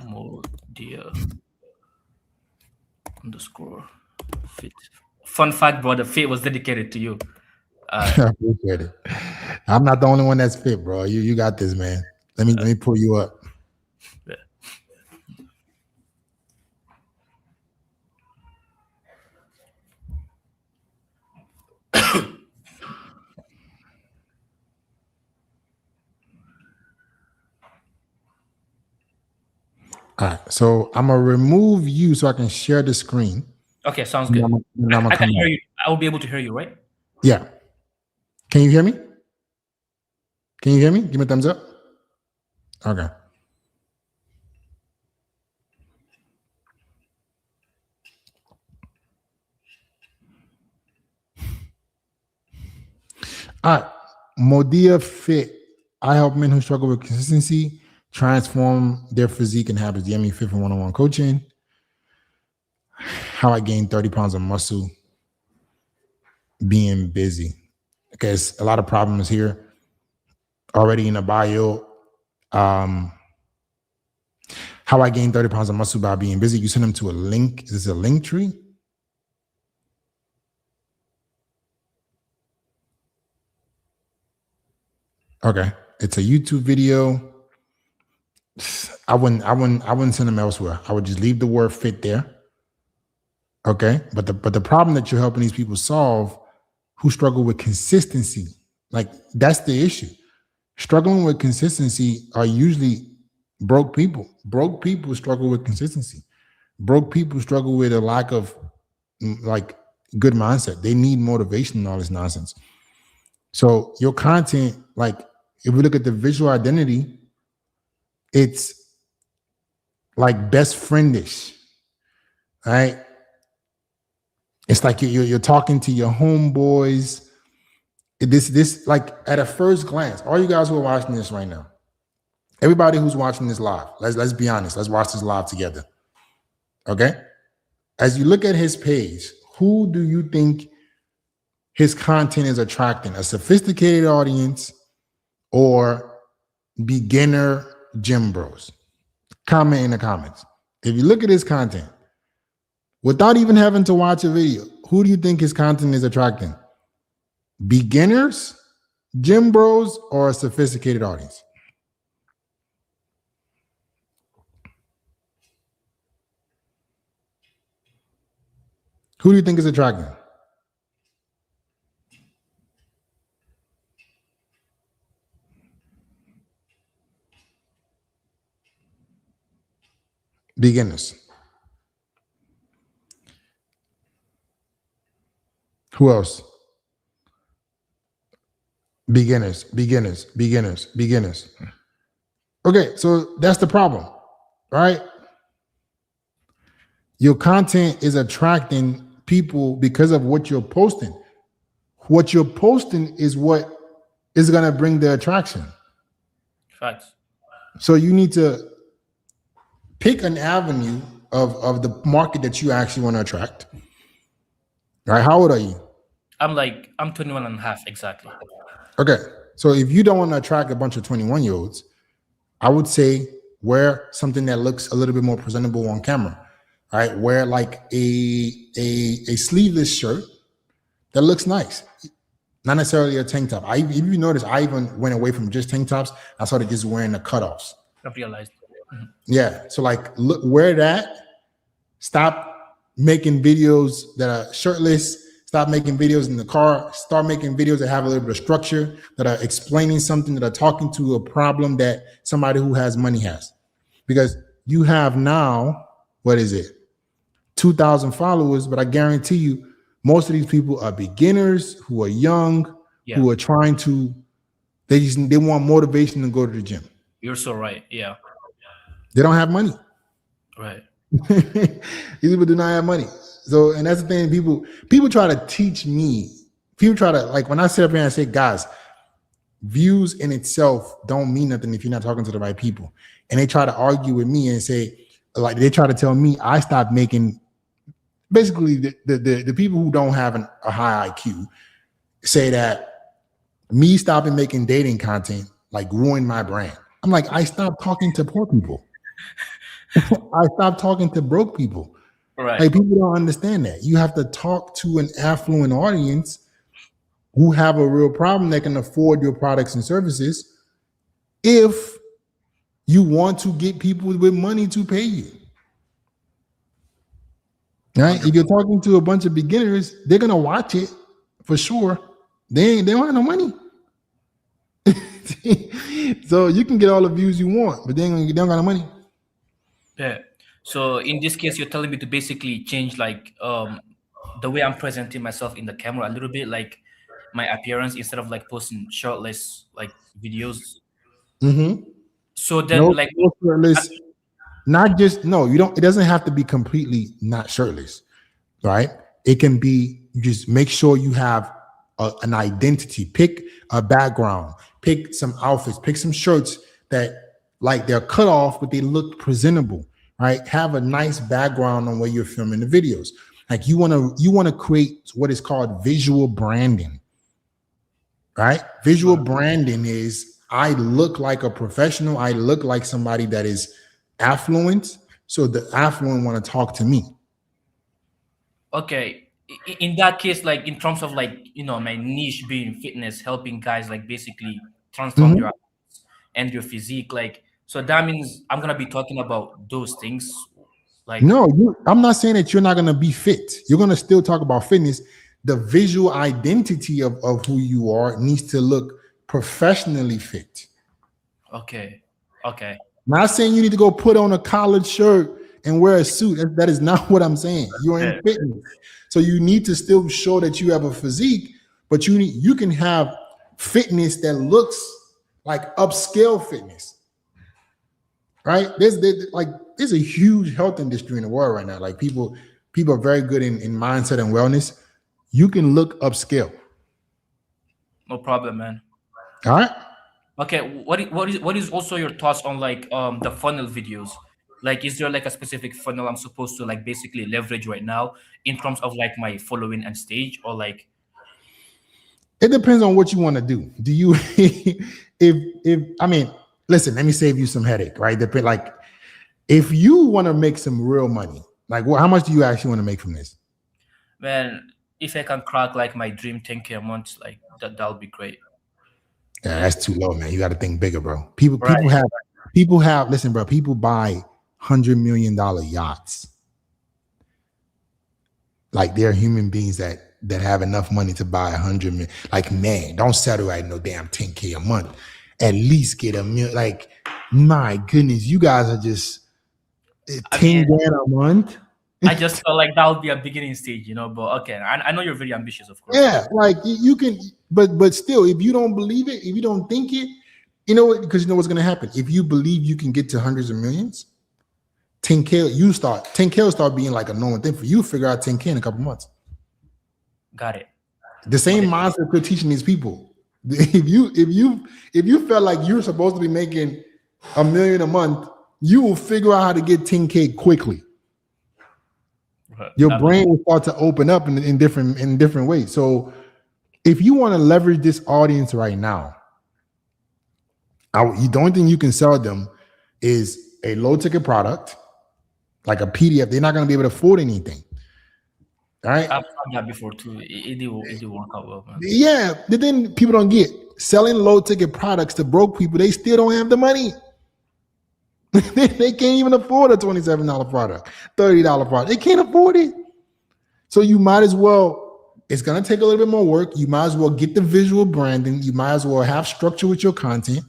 Modia _ fit. Fun fact, bro, the fit was dedicated to you. I appreciate it. I'm not the only one that's fit, bro. You got this, man. Let me pull you up. Yeah. All right, so I'm gonna remove you so I can share the screen. Okay, sounds good. I can hear you. I will be able to hear you, right? Yeah. Can you hear me? Can you hear me? Give me a thumbs up. Okay. All right. Modia Fit. I help men who struggle with consistency transform their physique and habits. DME Fit for one-on-one coaching. How I gained 30 pounds of muscle being busy. Because a lot of problems here already in the bio. How I gained 30 pounds of muscle by being busy. You send them to a link. Is this a link tree? Okay. It's a YouTube video. I wouldn't send them elsewhere. I would just leave the word fit there. Okay. But the problem that you're helping these people solve who struggle with consistency, like that's the issue. Struggling with consistency are usually Broke people struggle with consistency. Broke people struggle with a lack of like good mindset. They need motivation and all this nonsense. So your content, like if we look at the visual identity, it's like best friendish, right? It's like you're talking to your homeboys. This like at a first glance, all you guys who are watching this right now, everybody who's watching this live, let's be honest. Let's watch this live together. Okay. As you look at his page, who do you think his content is attracting? A sophisticated audience or beginner gym bros? Comment in the comments. If you look at his content, without even having to watch a video, who do you think his content is attracting? Beginners, gym bros, or a sophisticated audience? Who do you think is attracting? Beginners. Who else? Beginners. Okay, so that's the problem, right? Your content is attracting people because of what you're posting. What you're posting is what is going to bring the attraction. Facts. So you need to pick an avenue of the market that you actually want to attract. Right? How old are you? I'm 21 and a half, exactly. Okay. So if you don't want to attract a bunch of 21-year-olds, I would say wear something that looks a little bit more presentable on camera. Right? Wear like a sleeveless shirt that looks nice. Not necessarily a tank top. If you notice, I even went away from just tank tops. I started just wearing the cutoffs. I've realized. Mm-hmm. Yeah. So like look, wear that. Stop making videos that are shirtless. Stop making videos in the car. Start making videos that have a little bit of structure, that are explaining something, that are talking to a problem that somebody who has money has. Because you have now, what is it? 2,000 followers, but I guarantee you, most of these people are beginners who are young, who are trying to, they want motivation to go to the gym. You're so right. Yeah. They don't have money. Right. These people do not have money. So, and that's the thing, people try to teach me. People try to, like when I sit up here and I say, guys, views in itself don't mean nothing if you're not talking to the right people. And they try to argue with me and say, like they try to tell me I stopped making. Basically, the people who don't have a high IQ say that me stopping making dating content like ruined my brand. I'm like, I stopped talking to poor people. I stopped talking to broke people. Right. Like people don't understand that. You have to talk to an affluent audience who have a real problem that can afford your products and services if you want to get people with money to pay you. Right? If you're talking to a bunch of beginners, they're gonna watch it for sure. They don't have no money. So you can get all the views you want, but they don't got no money. Yeah. So in this case, you're telling me to basically change like the way I'm presenting myself in the camera a little bit, like my appearance, instead of like posting shirtless like videos. Mm-hmm. So then no shirtless. Not just you don't. It doesn't have to be completely not shirtless, right? It can be. You just make sure you have an identity. Pick a background. Pick some outfits. Pick some shirts that like they're cut off, but they look presentable, right? Have a nice background on where you're filming the videos. Like you want to create what is called visual branding, right? Visual branding is I look like a professional. I look like somebody that is affluent, so the affluent want to talk to me. Okay, in that case, like in terms of like my niche being fitness, helping guys like basically transform their appearance and your physique, like so that means I'm gonna be talking about those things. Like I'm not saying that you're not gonna be fit. You're gonna still talk about fitness. The visual identity of who you are needs to look professionally fit. Okay. Not saying you need to go put on a collared shirt and wear a suit. That is not what I'm saying. You're in fitness. So you need to still show that you have a physique, but you can have fitness that looks like upscale fitness. Right? There's a huge health industry in the world right now. Like people are very good in mindset and wellness. You can look upscale. No problem, man. All right. Okay, what is also your thoughts on like the funnel videos? Like, is there like a specific funnel I'm supposed to like basically leverage right now in terms of like my following and stage, or like? It depends on what you want to do. Do you if I mean, listen, let me save you some headache, right? Like if you want to make some real money, like how much do you actually want to make from this? Man, if I can crack like my dream 10K a month, like that'll be great. Yeah, that's too low, man. You got to think bigger, bro. People have listen, bro, people buy $100 million yachts. Like they're human beings that have enough money to buy 100 million. Like, man, don't settle at no damn 10K a month. At least get a million. Like, my goodness, you guys are just 10 grand a month. I just felt like that would be a beginning stage, you know. But okay, I know you're very ambitious, of course. Yeah, like you can, but still, if you don't believe it, if you don't think it, you know what? Because you know what's gonna happen. If you believe you can get to hundreds of millions, 10K will start being like a normal thing for you. Figure out 10K in a couple months. Got it. The same mindset we're teaching these people. If you felt like you're supposed to be making $1 million a month, you will figure out how to get 10K quickly. Your brain will start to open up in different ways. So if you want to leverage this audience right now, the only thing you can sell them is a low ticket product, like a PDF. They're not going to be able to afford anything. All right. I've done that before too. It did work out well, man. Yeah. The thing people don't get, selling low ticket products to broke people, they still don't have the money. They can't even afford a $27 product, $30 product. They can't afford it. So you might as well, it's going to take a little bit more work. You might as well get the visual branding. You might as well have structure with your content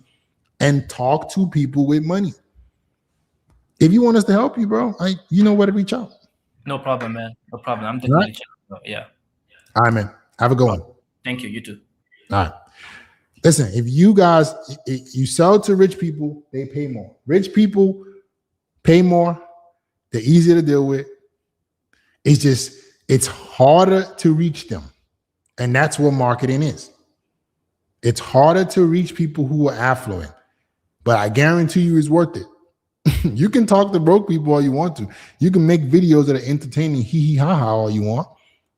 and talk to people with money. If you want us to help you, bro, you know where to reach out. No problem, man. No problem. I'm definitely checking it out. Yeah. All right, man. Have a good one. Thank you. You too. All right. Listen, if you sell to rich people, they pay more. Rich people pay more. They're easier to deal with. It's harder to reach them. And that's what marketing is. It's harder to reach people who are affluent, but I guarantee you it's worth it. You can talk to broke people all you want to. You can make videos that are entertaining, hee hee ha ha all you want,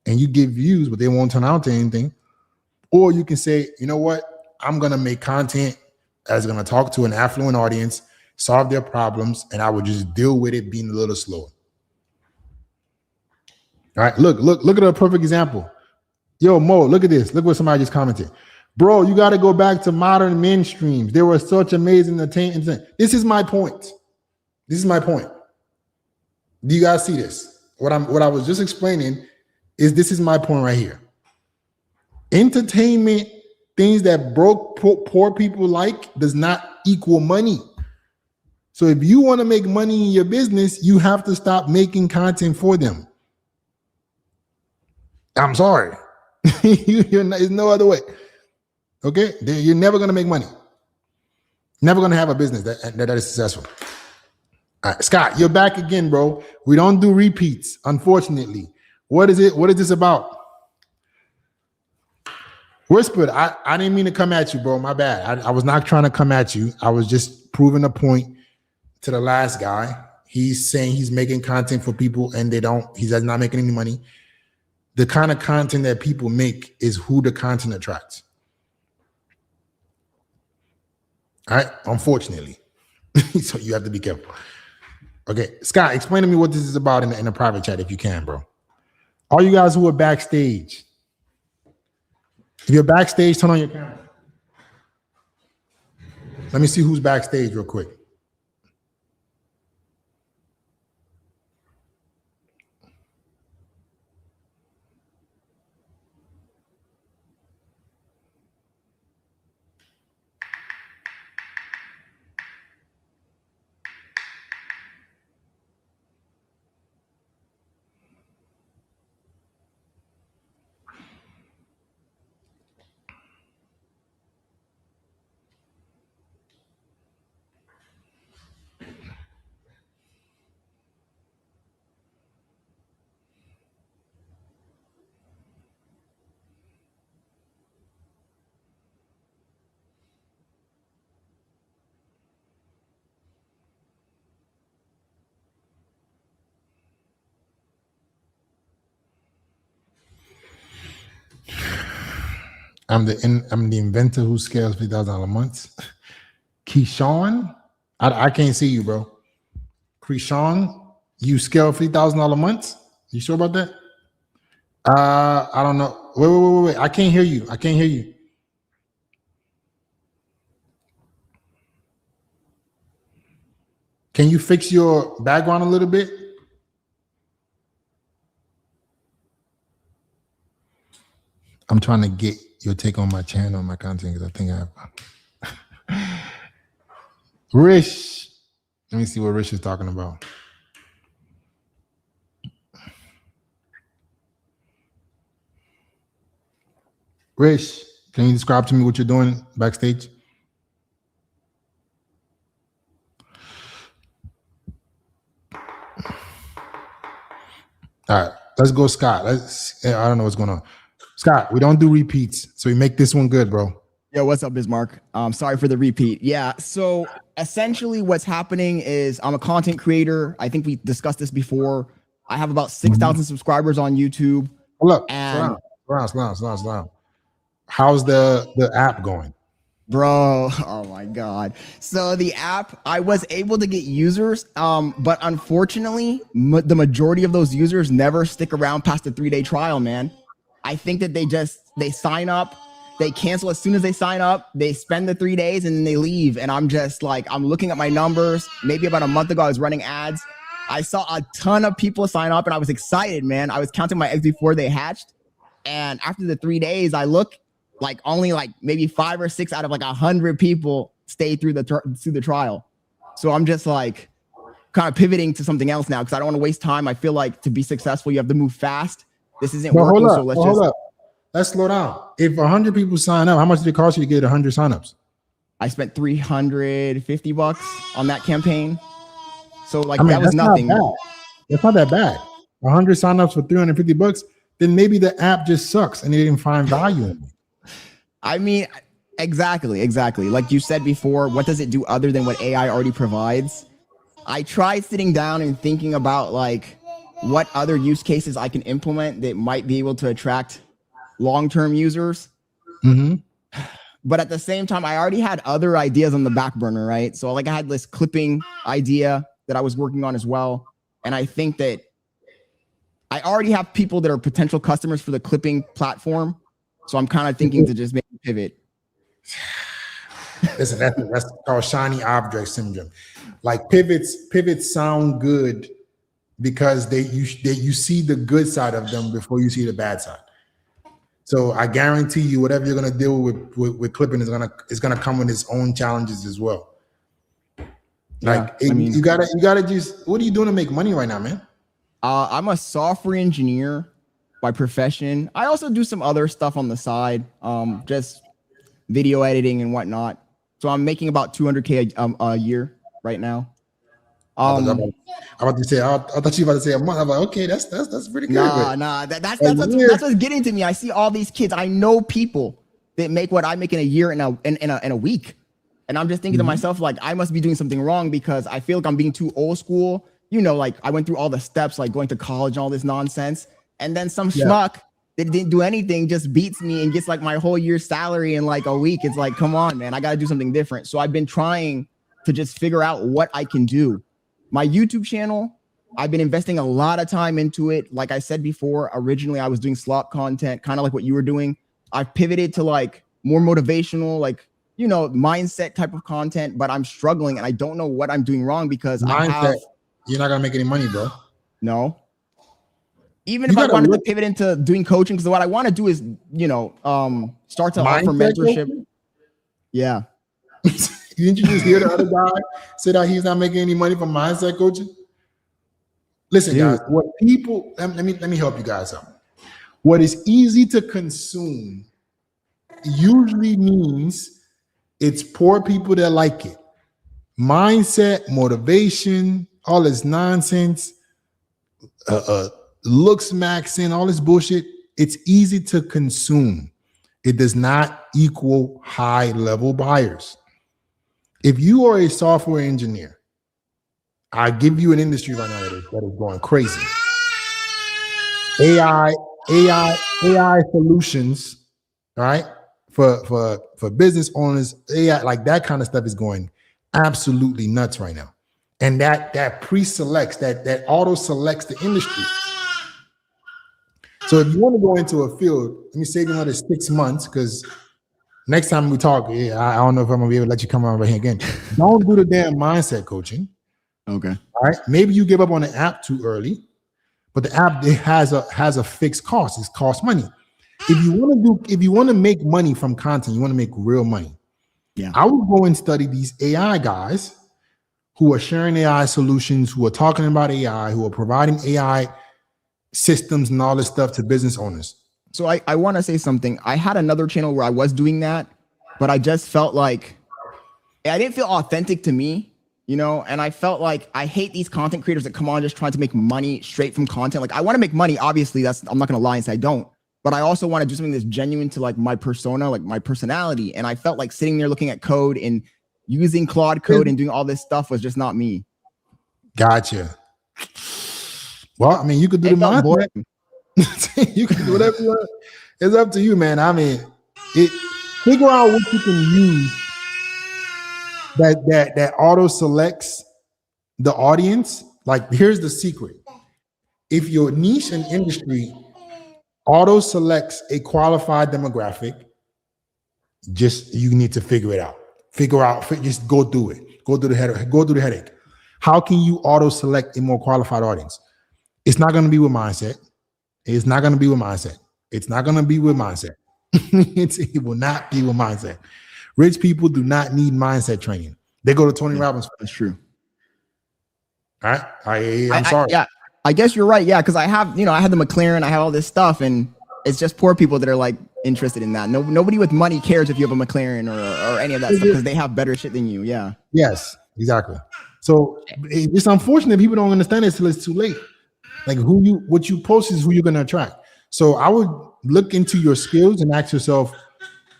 and you get views, but they won't turn out to anything. Or you can say, you know what? I'm going to make content that's going to talk to an affluent audience, solve their problems, and I would just deal with it being a little slower. All right, look at a perfect example. Yo, Mo, look at this. Look what somebody just commented. Bro, you got to go back to modern mainstreams. They were such amazing entertainment. This is my point. This is my point. Do you guys see this? What I was just explaining is this is my point right here. Entertainment, things that broke poor people like, does not equal money. So if you want to make money in your business, you have to stop making content for them. I'm sorry. There's no other way. Okay? You're never going to make money. Never going to have a business that is successful. All right, Scott, you're back again, bro. We don't do repeats, unfortunately. What is it? What is this about? Whispered, I didn't mean to come at you, bro. My bad. I was not trying to come at you. I was just proving a point to the last guy. He's saying he's making content for people and he's not making any money. The kind of content that people make is who the content attracts. All right, unfortunately. So you have to be careful. Okay, Scott, explain to me what this is about in the private chat if you can, bro. All you guys who are backstage, if you're backstage, turn on your camera. Let me see who's backstage real quick. I'm the inventor who scales $3,000 a month. Keyshawn, I can't see you, bro. Keyshawn, you scale $3,000 a month? You sure about that? I don't know. Wait. I can't hear you. Can you fix your background a little bit? I'm trying to get your take on my channel, my content, because I think I have. Rish, let me see what Rish is talking about. Rish, can you describe to me what you're doing backstage? All right, let's go, Scott. I don't know what's going on. Scott, we don't do repeats, so we make this one good, bro. Yo, what's up, Bismarck? Sorry for the repeat. Yeah, so essentially what's happening is I'm a content creator. I think we discussed this before. I have about 6,000 subscribers on YouTube. Hold up, And slow down. How's the app going? bro, oh my God. So the app, I was able to get users, but unfortunately, the majority of those users never stick around past the 3-day trial, man. I think that they sign up, they cancel as soon as they sign up, they spend the 3 days and then they leave. And I'm just like, I'm looking at my numbers. Maybe about a month ago, I was running ads. I saw a ton of people sign up and I was excited, man. I was counting my eggs before they hatched. And after the 3 days, I look like only like maybe 5 or 6 out of like 100 people stayed through the trial. So I'm just like kind of pivoting to something else now because I don't want to waste time. I feel like to be successful, you have to move fast. This isn't working, so let's slow down. If 100 people sign up, how much did it cost you to get 100 signups? I spent $350 on that campaign. So like that was nothing. That's not that bad. 100 signups for $350. Then maybe the app just sucks and they didn't find value in it. I mean, exactly. Like you said before, what does it do other than what AI already provides? I tried sitting down and thinking about like what other use cases I can implement that might be able to attract long-term users. But at the same time, I already had other ideas on the back burner, right? So like I had this clipping idea that I was working on as well. And I think that I already have people that are potential customers for the clipping platform. So I'm kind of thinking to just make a pivot. Listen, that's called shiny object syndrome. Like pivots sound good because you see the good side of them before you see the bad side. So I guarantee you, whatever you're gonna deal with clipping is gonna come with its own challenges as well. Like you gotta just, what are you doing to make money right now, man? I'm a software engineer by profession. I also do some other stuff on the side, just video editing and whatnot. So I'm making about $200K a year right now. I thought you were about to say a month. I'm like, okay, that's pretty good. That's what's getting to me. I see all these kids. I know people that make what I make in a year in a week, and I'm just thinking to myself, like, I must be doing something wrong because I feel like I'm being too old school. You know, like I went through all the steps, like going to college and all this nonsense, and then some schmuck that didn't do anything just beats me and gets like my whole year's salary in like a week. It's like, come on, man, I got to do something different. So I've been trying to just figure out what I can do. My YouTube channel, I've been investing a lot of time into it. Like I said before, originally I was doing slop content, kind of like what you were doing. I've pivoted to like more motivational, like, you know, mindset type of content, but I'm struggling and I don't know what I'm doing wrong because you're not gonna make any money, bro. No. Even if I wanted to pivot into doing coaching, because what I want to do is, you know, start to offer mentorship. Coaching? Yeah. Didn't you just hear the other guy say that he's not making any money from mindset coaching? Listen, guys, what people, let me help you guys out. What is easy to consume usually means it's poor people that like it. Mindset, motivation, all this nonsense, looks maxing, all this bullshit. It's easy to consume. It does not equal high level buyers. If you are a software engineer, I give you an industry right now that is going crazy. AI solutions, right? for business owners, AI, like that kind of stuff is going absolutely nuts right now. And that pre-selects, that auto selects the industry. So if you want to go into a field, let me save you another 6 months, because next time we talk, I don't know if I'm gonna be able to let you come over here again. Don't do the damn mindset coaching. Okay. All right. Maybe you give up on the app too early, but the app, it has a fixed cost. It costs money. If you want to make money from content, you want to make real money. Yeah. I would go and study these AI guys who are sharing AI solutions, who are talking about AI, who are providing AI systems and all this stuff to business owners. So I want to say something. I had another channel where I was doing that, but I just felt like I didn't feel authentic to me, you know, and I felt like I hate these content creators that come on just trying to make money straight from content. Like, I want to make money, obviously. I'm not going to lie and say I don't, but I also want to do something that's genuine to like my persona, like my personality. And I felt like sitting there looking at code and using Claude code and doing all this stuff was just not me. Gotcha. Well, I mean, you could do the mindset. You can do whatever you want. It's up to you, man. I mean, figure out what you can use that auto selects the audience. Like, here's the secret. If your niche and industry auto selects a qualified demographic, you need to figure it out. Just go do it. Go through the headache. How can you auto select a more qualified audience? It's not going to be with mindset. It's not going to be with mindset. It's not going to be with mindset. It will not be with mindset. Rich people do not need mindset training. They go to Tony Robbins. That's true. All right. I'm sorry. Yeah, I guess you're right. Yeah, because I had the McLaren, I have all this stuff, and it's just poor people that are like interested in that. Nobody with money cares if you have a McLaren or any of that stuff, because they have better shit than you. Yeah. Yes, exactly. So it's unfortunate people don't understand it till it's too late. Like, what you post is who you're going to attract. So I would look into your skills and ask yourself,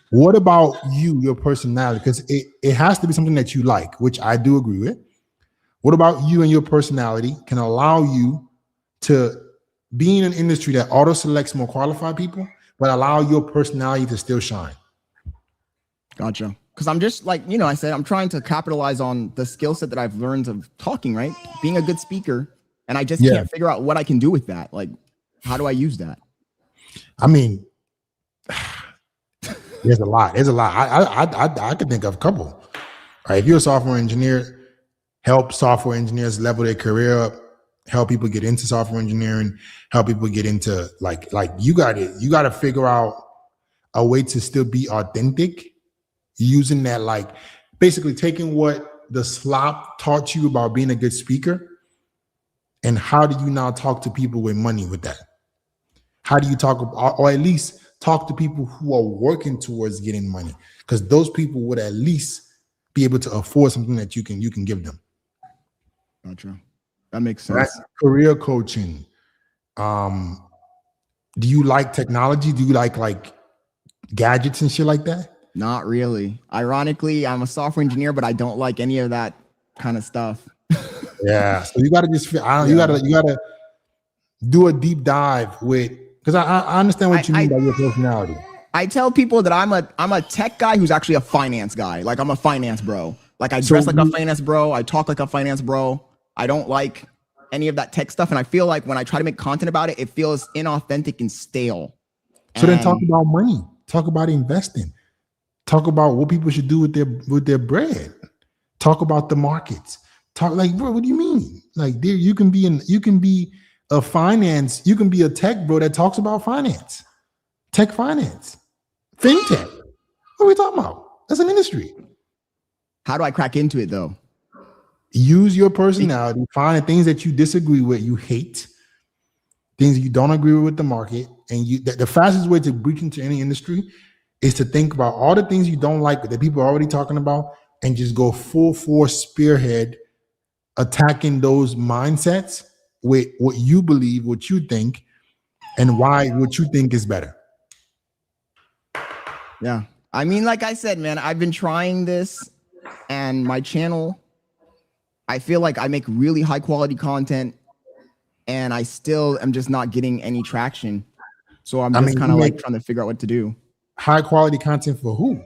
what about you, your personality? Because it has to be something that you like, which I do agree with. What about you and your personality can allow you to be in an industry that auto selects more qualified people, but allow your personality to still shine? Gotcha. Because I'm just like, I said, I'm trying to capitalize on the skill set that I've learned of talking, right? Being a good speaker. And I just can't figure out what I can do with that. Like, how do I use that? I mean, there's a lot. I could think of a couple. All right, if you're a software engineer, help software engineers level their career up, help people get into software engineering, help people get into like you got to figure out a way to still be authentic, using that, like basically taking what the slop taught you about being a good speaker. And how do you now talk to people with money with that? How do you talk, or at least talk to people who are working towards getting money? Because those people would at least be able to afford something that you can give them. Gotcha. That makes sense. Right? Career coaching. Do you like technology? Do you like gadgets and shit like that? Not really. Ironically, I'm a software engineer, but I don't like any of that kind of stuff. Yeah, so you got to you got to do a deep dive with, because I understand what you mean by your personality. I tell people that I'm a tech guy who's actually a finance guy. Like, I'm a finance bro. Like, I dress like a finance bro. I talk like a finance bro. I don't like any of that tech stuff, and I feel like when I try to make content about it, it feels inauthentic and stale. So then talk about money. Talk about investing. Talk about what people should do with their bread. Talk about the markets. Talk like, bro, what do you mean? Like, there, you can be a finance, you can be a tech bro that talks about finance, tech finance, fintech. What are we talking about? That's an industry. How do I crack into it though? Use your personality, find the things that you disagree with, you hate, things you don't agree with the market. And the fastest way to breach into any industry is to think about all the things you don't like that people are already talking about, and just go full force spearhead attacking those mindsets with what you believe, what you think, and why what you think is better. Yeah. I mean, like I said, man, I've been trying this, and my channel, I feel like I make really high quality content, and I still am just not getting any traction. So I'm just kind of like trying to figure out what to do. high quality content for who?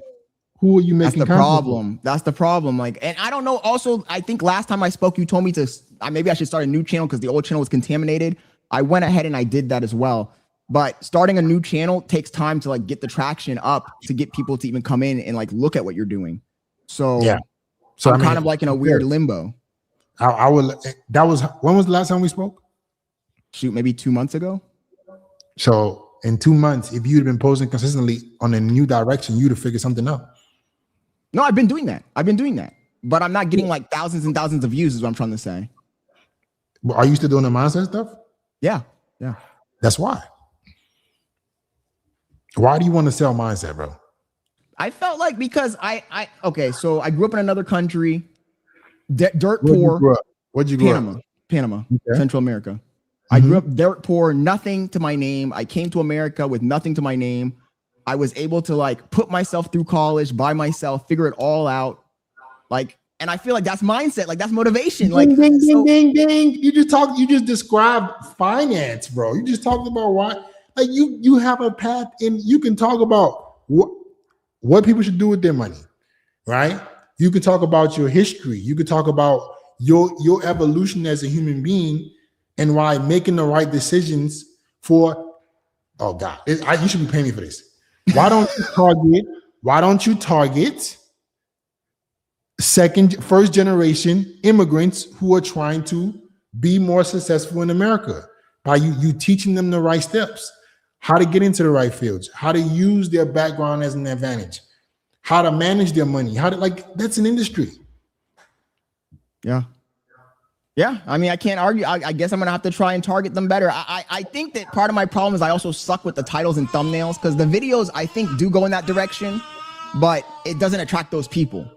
Who are you making That's the content problem. That's the problem. Like, and I don't know. Also, I think last time I spoke, you told me to maybe I should start a new channel because the old channel was contaminated. I went ahead and I did that as well. But starting a new channel takes time to like get the traction up to get people to even come in and like look at what you're doing. So Yeah. So I'm kind of like in a weird limbo. I would. That was when was the last time we spoke? Shoot, maybe 2 months ago. So in 2 months, if you'd been posting consistently on a new direction, you'd have figured something out. No, I've been doing that. But I'm not getting like thousands and thousands of views is what I'm trying to say. Are you still doing the mindset stuff? Yeah. That's why. Why do you want to sell mindset, bro? I felt like because okay, so I grew up in another country, dirt poor. Where'd you grow up? Panama, Okay. Central America. I grew up dirt poor, nothing to my name. I came to America with nothing to my name. I was able to like put myself through college by myself, figure it all out. Like, and I feel like that's mindset, like that's motivation. Like, ding. You just described finance, bro. You just talked about why, like you have a path and you can talk about what people should do with their money, right? You can talk about your history. You can talk about your evolution as a human being and why making the right decisions for, oh God, you should be paying me for this. Why don't you target first generation immigrants who are trying to be more successful in America by you teaching them the right steps, how to get into the right fields, how to use their background as an advantage, how to manage their money, that's an industry. Yeah. I mean, I can't argue. I guess I'm gonna have to try and target them better. I think that part of my problem is I also suck with the titles and thumbnails because the videos I think do go in that direction, but it doesn't attract those people.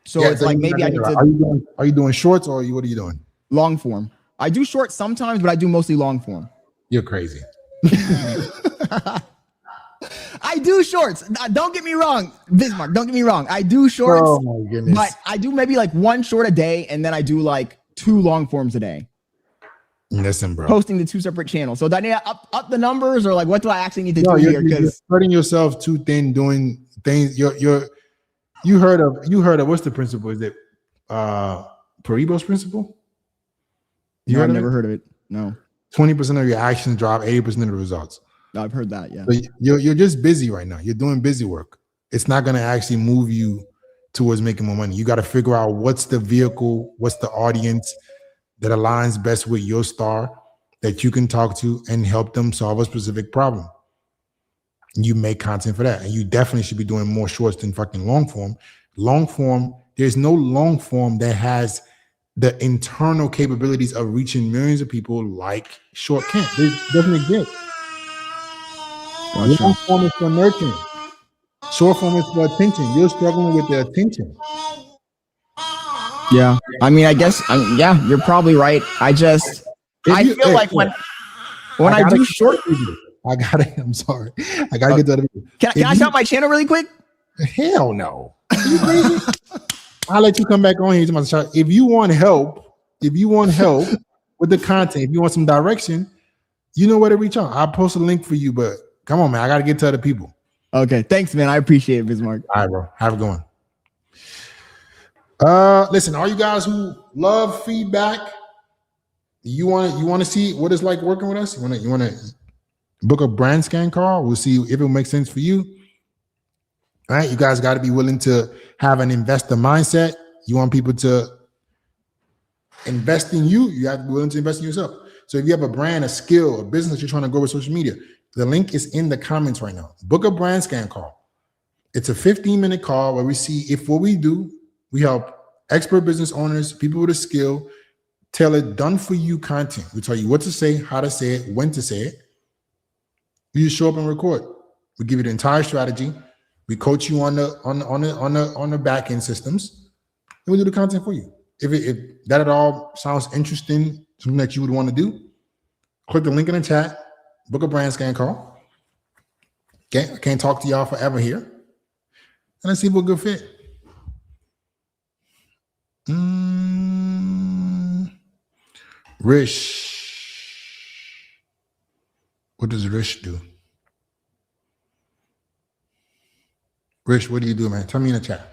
So it's like maybe I need to. Are you doing shorts or what are you doing? Long form. I do shorts sometimes, but I do mostly long form. You're crazy. I do shorts. Don't get me wrong, Bismarck. Don't get me wrong. I do shorts, Oh my goodness. but I do maybe like one short a day, and then I do like 2 long forms a day. Listen, bro. Posting to 2 separate channels. So do I need to up the numbers, or like what do I actually need to do here? You're spreading yourself too thin, doing things. You heard of what's the principle? Is it Paribo's principle? I've never heard of it. No. 20% of your actions drive 80% of the results. No, I've heard that. Yeah. So you're just busy right now. You're doing busy work. It's not going to actually move you towards making more money. You got to figure out what's the vehicle, what's the audience that aligns best with your star that you can talk to and help them solve a specific problem. You make content for that. And you definitely should be doing more shorts than fucking long form. Long form, there's no long form that has the internal capabilities of reaching millions of people like short can. It doesn't exist. Gotcha. Long form is for nurturing. Short form is for attention. You're struggling with the attention. Yeah. I mean, I guess, yeah, you're probably right. I feel like when I do short, I'm sorry. I gotta get to other people. Can I shout my channel really quick? Hell no. Are you crazy? I'll let you come back on here. If you want help with the content, if you want some direction, you know where to reach out. I'll post a link for you, but come on, man. I gotta get to other people. Okay. Thanks, man. I appreciate it, Bismarck. All right, bro. Have a good one. Listen, all you guys who love feedback, you want to see what it's like working with us? You want to book a brand scan call? We'll see if it makes sense for you. All right, you guys got to be willing to have an investor mindset. You want people to invest in you. You have to be willing to invest in yourself. So if you have a brand, a skill, a business you're trying to grow with social media, the link is in the comments right now. Book a brand scan call. It's a 15-minute call where we see if what we do, we help expert business owners, people with a skill, tailor done-for-you content. We tell you what to say, how to say it, when to say it. You just show up and record. We give you the entire strategy. We coach you on the back end systems, and we do the content for you. If that at all sounds interesting, something that you would want to do, click the link in the chat. Book a brand scan call. Okay, I can't talk to y'all forever here, and let's see if we're a good fit. Rish. What does Rish do? Rich, what do you do, man? Tell me in the chat.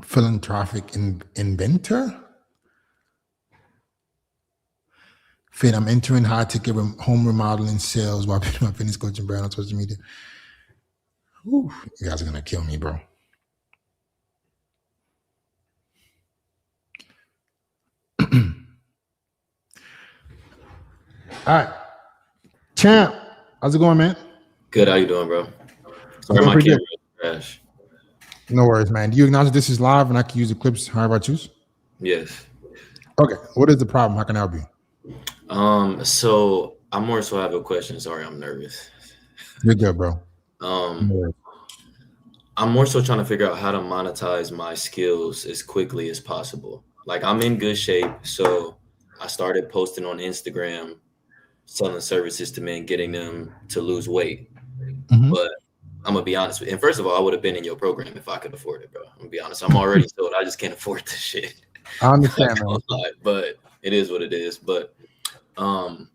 Philanthropic inventor. Fit, I'm entering high ticket home remodeling sales while building my fitness coaching brand on social media. Whew, you guys are gonna kill me, bro. All right, Champ, how's it going, man? Good. How you doing, bro? Sorry, my camera crash. No worries, man. Do you acknowledge this is live and I can use the clips however I choose? Yes. Okay. What is the problem? How can I help you? So I more so have a question. Sorry, I'm nervous. You're good, bro. I'm more so trying to figure out how to monetize my skills as quickly as possible. Like, I'm in good shape, so I started posting on Instagram, selling services to men, getting them to lose weight. Mhm. But I'm gonna be honest with you. And first of all, I would have been in your program if I could afford it, bro. I'm gonna be honest. I'm already sold. I just can't afford this shit. I understand, man. But it is what it is. But I'm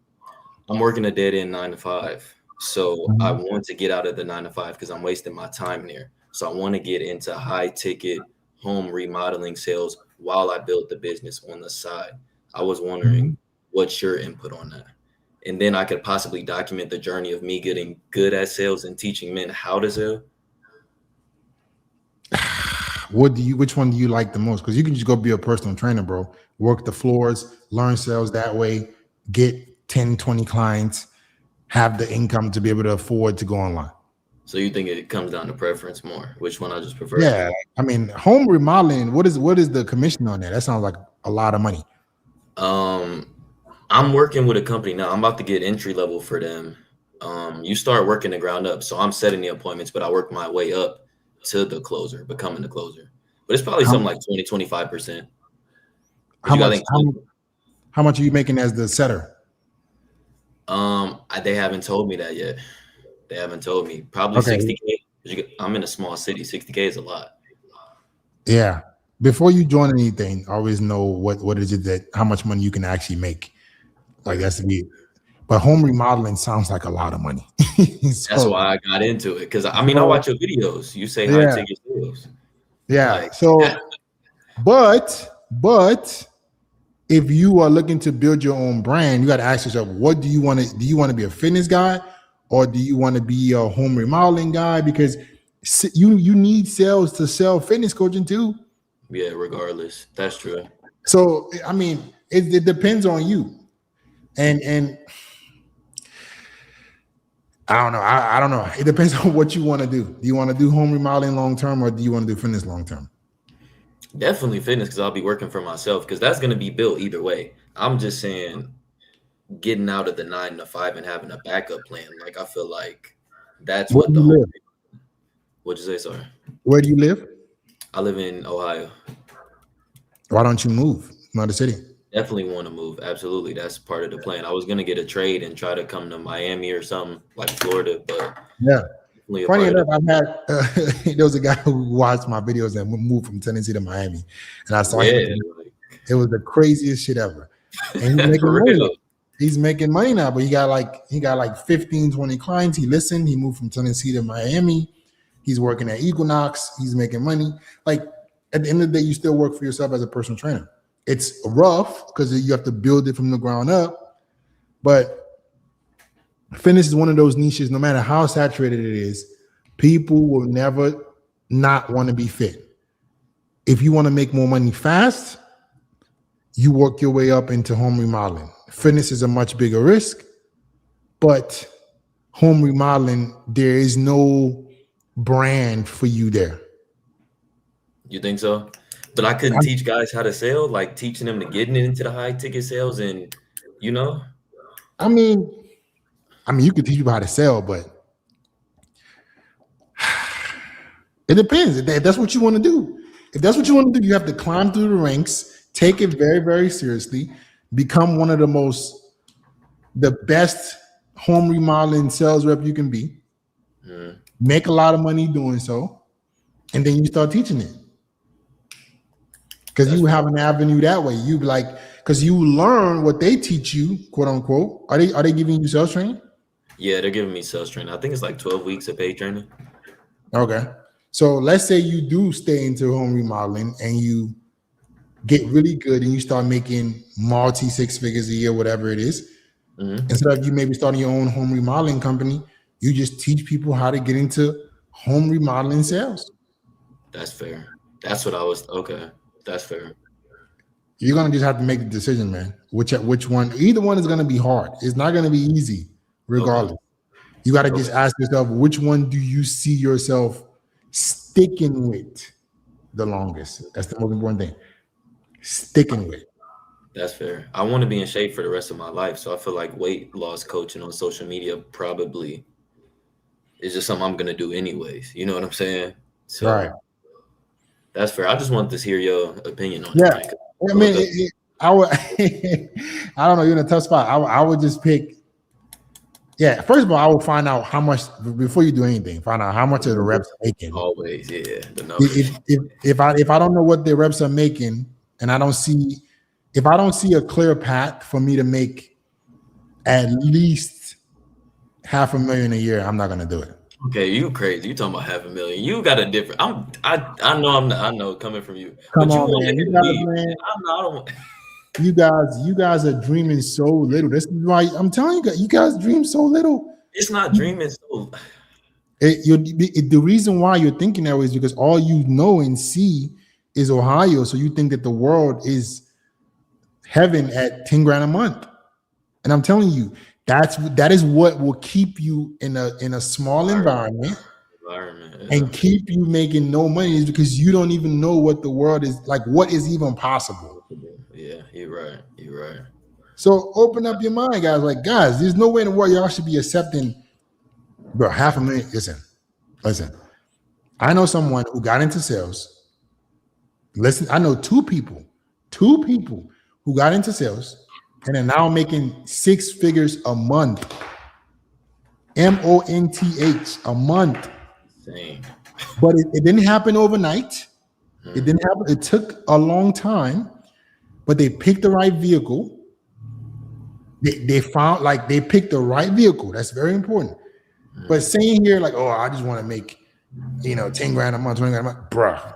working a dead end 9 to 5. So I want to get out of the 9 to 5 because I'm wasting my time there. So I want to get into high ticket home remodeling sales while I build the business on the side. I was wondering what's your input on that? And then I could possibly document the journey of me getting good at sales and teaching men how to sell. Which one do you like the most? Because you can just go be a personal trainer, bro. Work the floors, learn sales that way, get 10, 20 clients, have the income to be able to afford to go online. So you think it comes down to preference more? Which one I just prefer? Yeah. I mean, home remodeling, what is the commission on that? That sounds like a lot of money. I'm working with a company now. I'm about to get entry level for them. You start working the ground up. So I'm setting the appointments, but I work my way up to the closer, becoming the closer. But it's probably something like 20, 25%. How much are you making as the setter? They haven't told me that yet. They haven't told me. Probably 60K. I'm in a small city. 60K is a lot. Yeah. Before you join anything, always know what is it that how much money you can actually make. Like that's the be. But home remodeling sounds like a lot of money. That's why I got into it. Because I mean, I watch your videos. You say high ticket sales. Yeah. Like, so, but if you are looking to build your own brand, you got to ask yourself, what do you want to? Do you want to be a fitness guy, or do you want to be a home remodeling guy? Because you need sales to sell fitness coaching too. Yeah, regardless, that's true. So I mean, it depends on you, and I don't know. I don't know. It depends on what you want to do. Do you want to do home remodeling long term, or do you want to do fitness long term? Definitely fitness, because I'll be working for myself, because that's going to be built either way. I'm just saying, getting out of the 9 to 5 and having a backup plan. Like, I feel like that's Where what do you live? What'd you say, sorry? Where do you live? I live in Ohio. Why don't you move? Another city. Definitely want to move. Absolutely. That's part of the plan. I was going to get a trade and try to come to Miami or something like Florida, but yeah. Funny enough, I've had there was a guy who watched my videos and moved from Tennessee to Miami, and I saw him. It was the craziest shit ever. And he's making money. He's making money now, but he got like 15, 20 clients. He listened. He moved from Tennessee to Miami. He's working at Equinox. He's making money. Like at the end of the day, you still work for yourself as a personal trainer. It's rough because you have to build it from the ground up, but fitness is one of those niches, no matter how saturated it is, people will never not want to be fit. If you want to make more money fast, you work your way up into home remodeling. Fitness is a much bigger risk, but home remodeling, there is no brand for you there. You think so? But I couldn't teach guys how to sell, like teaching them to getting into the high ticket sales and, you know? I mean, you could teach people how to sell, but it depends. If that's what you want to do. If that's what you want to do, you have to climb through the ranks, take it very, very seriously. Become one of the best home remodeling sales rep you can be. Make a lot of money doing so, and then you start teaching it. Because you have an avenue that way. You like, because you learn what they teach you, quote unquote. Are they giving you sales training? Yeah, they're giving me sales training. I think it's like 12 weeks of paid training. Okay. So let's say you do stay into home remodeling and you get really good and you start making multi 6 figures a year, whatever it is. Instead of you maybe starting your own home remodeling company, you just teach people how to get into home remodeling sales. That's fair. That's what I was. Okay. That's fair. You're gonna just have to make the decision, man. Which one? Either one is gonna be hard. It's not gonna be easy, regardless. Okay. You got to just ask yourself, which one do you see yourself sticking with the longest? That's the most important thing. Sticking with. That's fair. I want to be in shape for the rest of my life, so I feel like weight loss coaching on social media probably is just something I'm gonna do anyways. You know what I'm saying? So, right. That's fair. I just want to hear your opinion on it. I mean, I would. I don't know. You're in a tough spot. I would just pick. Yeah. First of all, I would find out how much before you do anything. Find out how much of the reps are making. Always, yeah. If I don't know what the reps are making, and I don't see, if I don't see a clear path for me to make at least $500,000 a year, I'm not gonna do it. Okay, you crazy. You talking about $500,000. You got a different. I know coming from you. Come on, man. You guys are dreaming so little. This is why I'm telling you guys dream so little. It's not dreaming so. The reason why you're thinking that way is because all you know and see is Ohio. So you think that the world is heaven at 10 grand a month. And I'm telling you, that is what will keep you in a small environment and keep you making no money, is because you don't even know what the world is like, what is even possible. Yeah, you're right. So open up your mind, guys. Like, guys, there's no way in the world y'all should be accepting, bro, $500,000. Listen. I know someone who got into sales. Listen, I know two people who got into sales and are now making 6 figures a month. MONTH a month. Same. But it didn't happen overnight. It didn't happen. It took a long time, but they picked the right vehicle. They found, like, they picked the right vehicle. That's very important. But saying here, like, oh, I just want to make, 10 grand a month, 20 grand a month, bruh.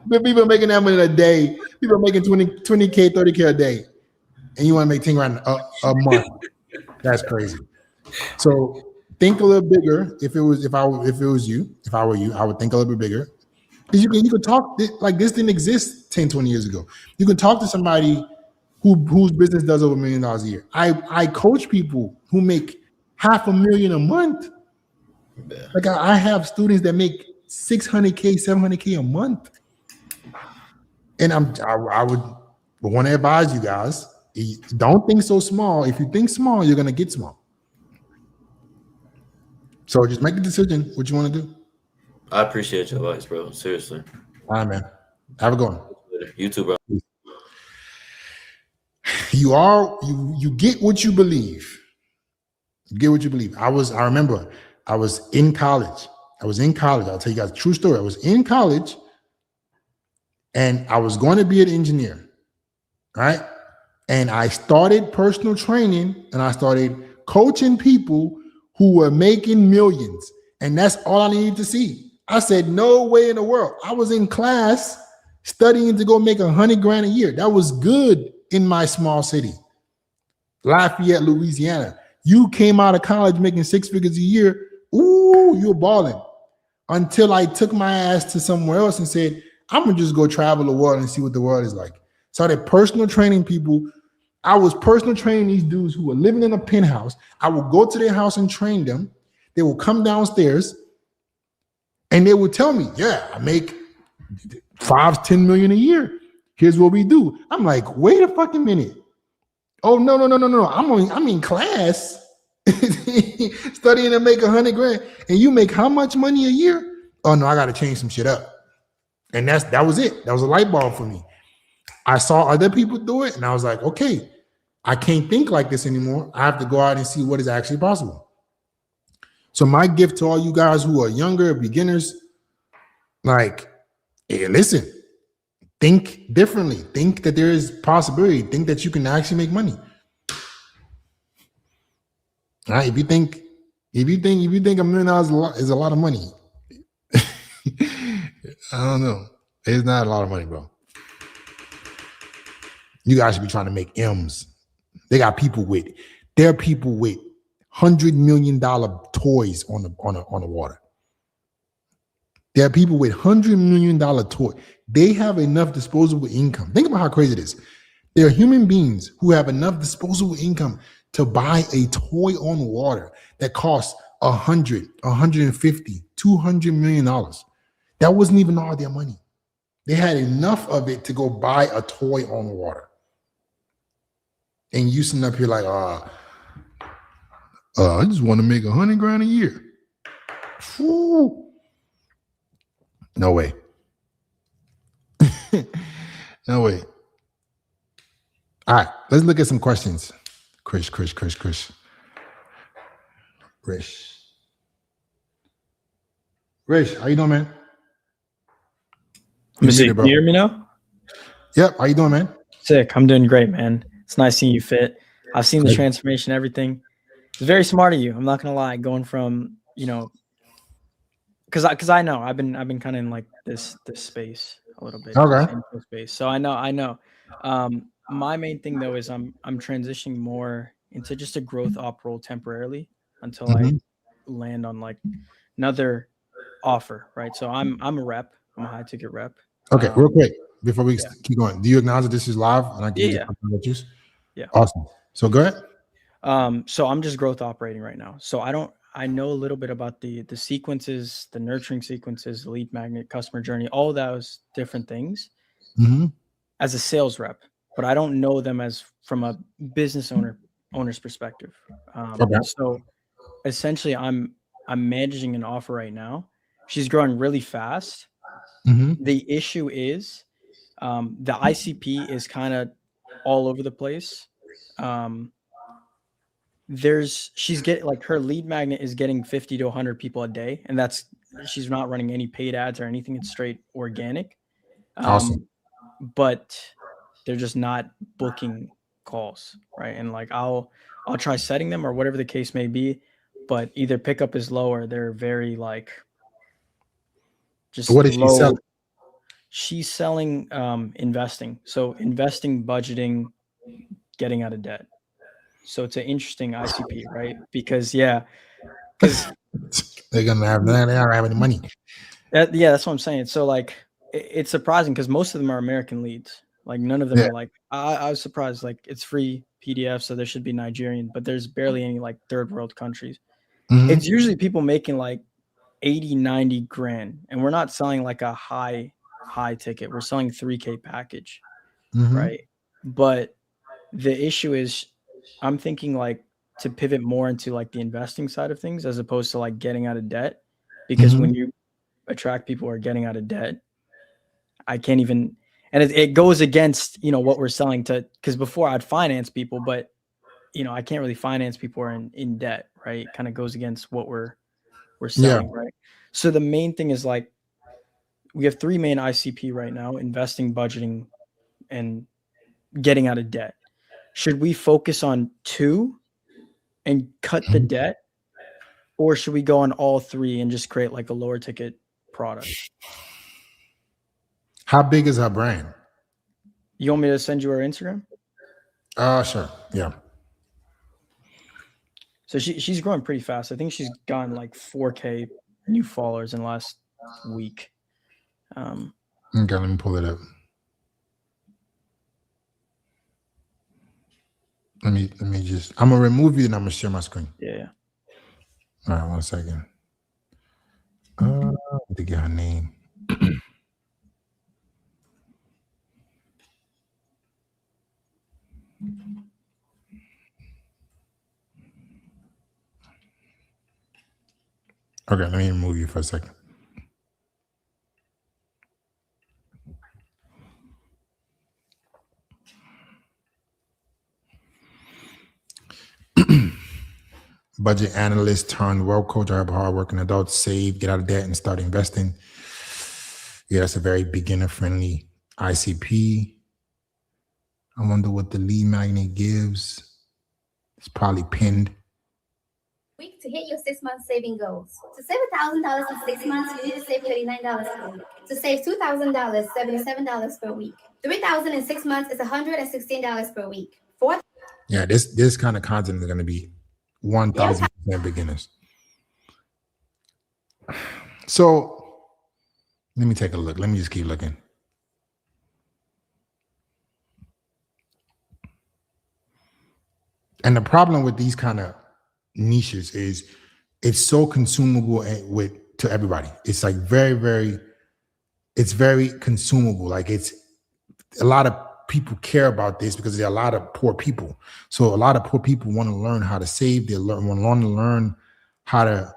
But people are making that money in a day. People are making 20K, 30K a day. And you want to make 10 grand a month. That's crazy. So think a little bigger. If I were you, I would think a little bit bigger. Because you could talk, like, this didn't exist 10, 20 years ago. You can talk to somebody whose business does over $1 million a year. I coach people who make $500,000 a month. Yeah. Like, I have students that make $600K, $700K a month. And I would want to advise you guys, don't think so small. If you think small, you're going to get small. So just make a decision what you want to do. I appreciate your advice, bro. Seriously. All right, man. Have a good one. You too, bro. You get what you believe. You get what you believe. I remember I was in college. I'll tell you guys a true story. I was in college and I was going to be an engineer, right? And I started personal training and I started coaching people who were making millions. And that's all I needed to see. I said, no way in the world. I was in class studying to go make 100 grand a year. That was good in my small city, Lafayette, Louisiana. You came out of college making 6 figures a year. Ooh, you're balling. Until I took my ass to somewhere else and said, I'm going to just go travel the world and see what the world is like. Started personal training people. I was personal training these dudes who were living in a penthouse. I would go to their house and train them. They will come downstairs and they would tell me, yeah, I make 5-10 million a year. Here's what we do. I'm like, wait a fucking minute. Oh, no. I'm in class studying to make 100 grand. And you make how much money a year? Oh no, I got to change some shit up. And that was it. That was a light bulb for me. I saw other people do it, and I was like, okay, I can't think like this anymore. I have to go out and see what is actually possible. So my gift to all you guys who are younger, beginners, like, hey, listen, think differently. Think that there is possibility. Think that you can actually make money. All right. If you think $1 million is a lot of money, I don't know. It's not a lot of money, bro. You guys should be trying to make M's. There are people with $100 million toys on the water. There are people with $100 million toys. They have enough disposable income. Think about how crazy it is. There are human beings who have enough disposable income to buy a toy on water that costs $100, $150, $200 million. That wasn't even all their money. They had enough of it to go buy a toy on water. And you sitting up here like, I just want to make $100,000 a year. Whew. No way. No way. All right, let's look at some questions. Chris. Rich, how you doing, man? Let me see. Can you hear me now? Yep. How you doing, man? Sick. I'm doing great, man. It's nice seeing you fit. I've seen the transformation, everything. It's very smart of you. I'm not gonna lie. Going from, because I know I've been kind of in like this space a little bit. Okay. Space. So I know. My main thing though is I'm transitioning more into just a growth op role temporarily until I land on like another offer, right? So I'm a rep. I'm a high ticket rep. Okay, real quick before we keep going, do you acknowledge that this is live and I can Yeah. Yeah. Awesome. So go ahead. So I'm just growth operating right now. So I know a little bit about the sequences, the nurturing sequences, the lead magnet, customer journey, all of those different things as a sales rep, but I don't know them as from a business owner's perspective. So essentially I'm managing an offer right now. She's growing really fast. The issue is the ICP is kind of all over the place. She's getting like her lead magnet is getting 50 to 100 people a day, and she's not running any paid ads or anything. It's straight organic. Awesome. But they're just not booking calls, right? And like I'll try setting them or whatever the case may be, but either pickup is low or they're very like just what is low. she selling? She's selling investing. So investing, budgeting, getting out of debt. So it's an interesting ICP, right? Because they're gonna have they don't have any money. That's what I'm saying. So like it's surprising because most of them are American leads. Like none of them are like I was surprised. Like it's free PDF, so there should be Nigerian, but there's barely any like third world countries. It's usually people making like 80, 90 grand, and we're not selling like a high ticket. We're selling 3K package, right? But the issue is I'm thinking like to pivot more into like the investing side of things as opposed to like getting out of debt, because when you attract people who are getting out of debt, I can't even, and it goes against, what we're selling to, because before I'd finance people, but I can't really finance people who are in debt, right? It kind of goes against what we're selling, right? So the main thing is like, we have 3 main ICP right now: investing, budgeting, and getting out of debt. Should we focus on 2 and cut the debt, or should we go on all 3 and just create like a lower ticket product? How big is her brand? You want me to send you her Instagram? Sure. Yeah. So she's growing pretty fast. I think she's gotten like 4K new followers in the last week. Okay, let me pull it up. Let me just, I'm gonna remove you and I'm gonna share my screen. Yeah. All right, 1 second. To get her name. Okay, let me remove you for a second. budget analyst turned wealth coach. I help hardworking adults save, get out of debt, and start investing. Yeah, that's a very beginner-friendly ICP. I wonder what the lead magnet gives. It's probably pinned. Week to hit your 6-month saving goals. To save $1,000 in 6 months, you need to save $39 per week. To save $2,000, $77 per week. $3,000 in 6 months is $116 per week. Yeah, this kind of content is going to be 1,000% beginners. So let me take a look. Let me just keep looking. And the problem with these kind of niches is it's so consumable to everybody. It's like it's very consumable. Like it's a lot of people care about this because there are a lot of poor people. So a lot of poor people want to learn how to save. They want to learn how to,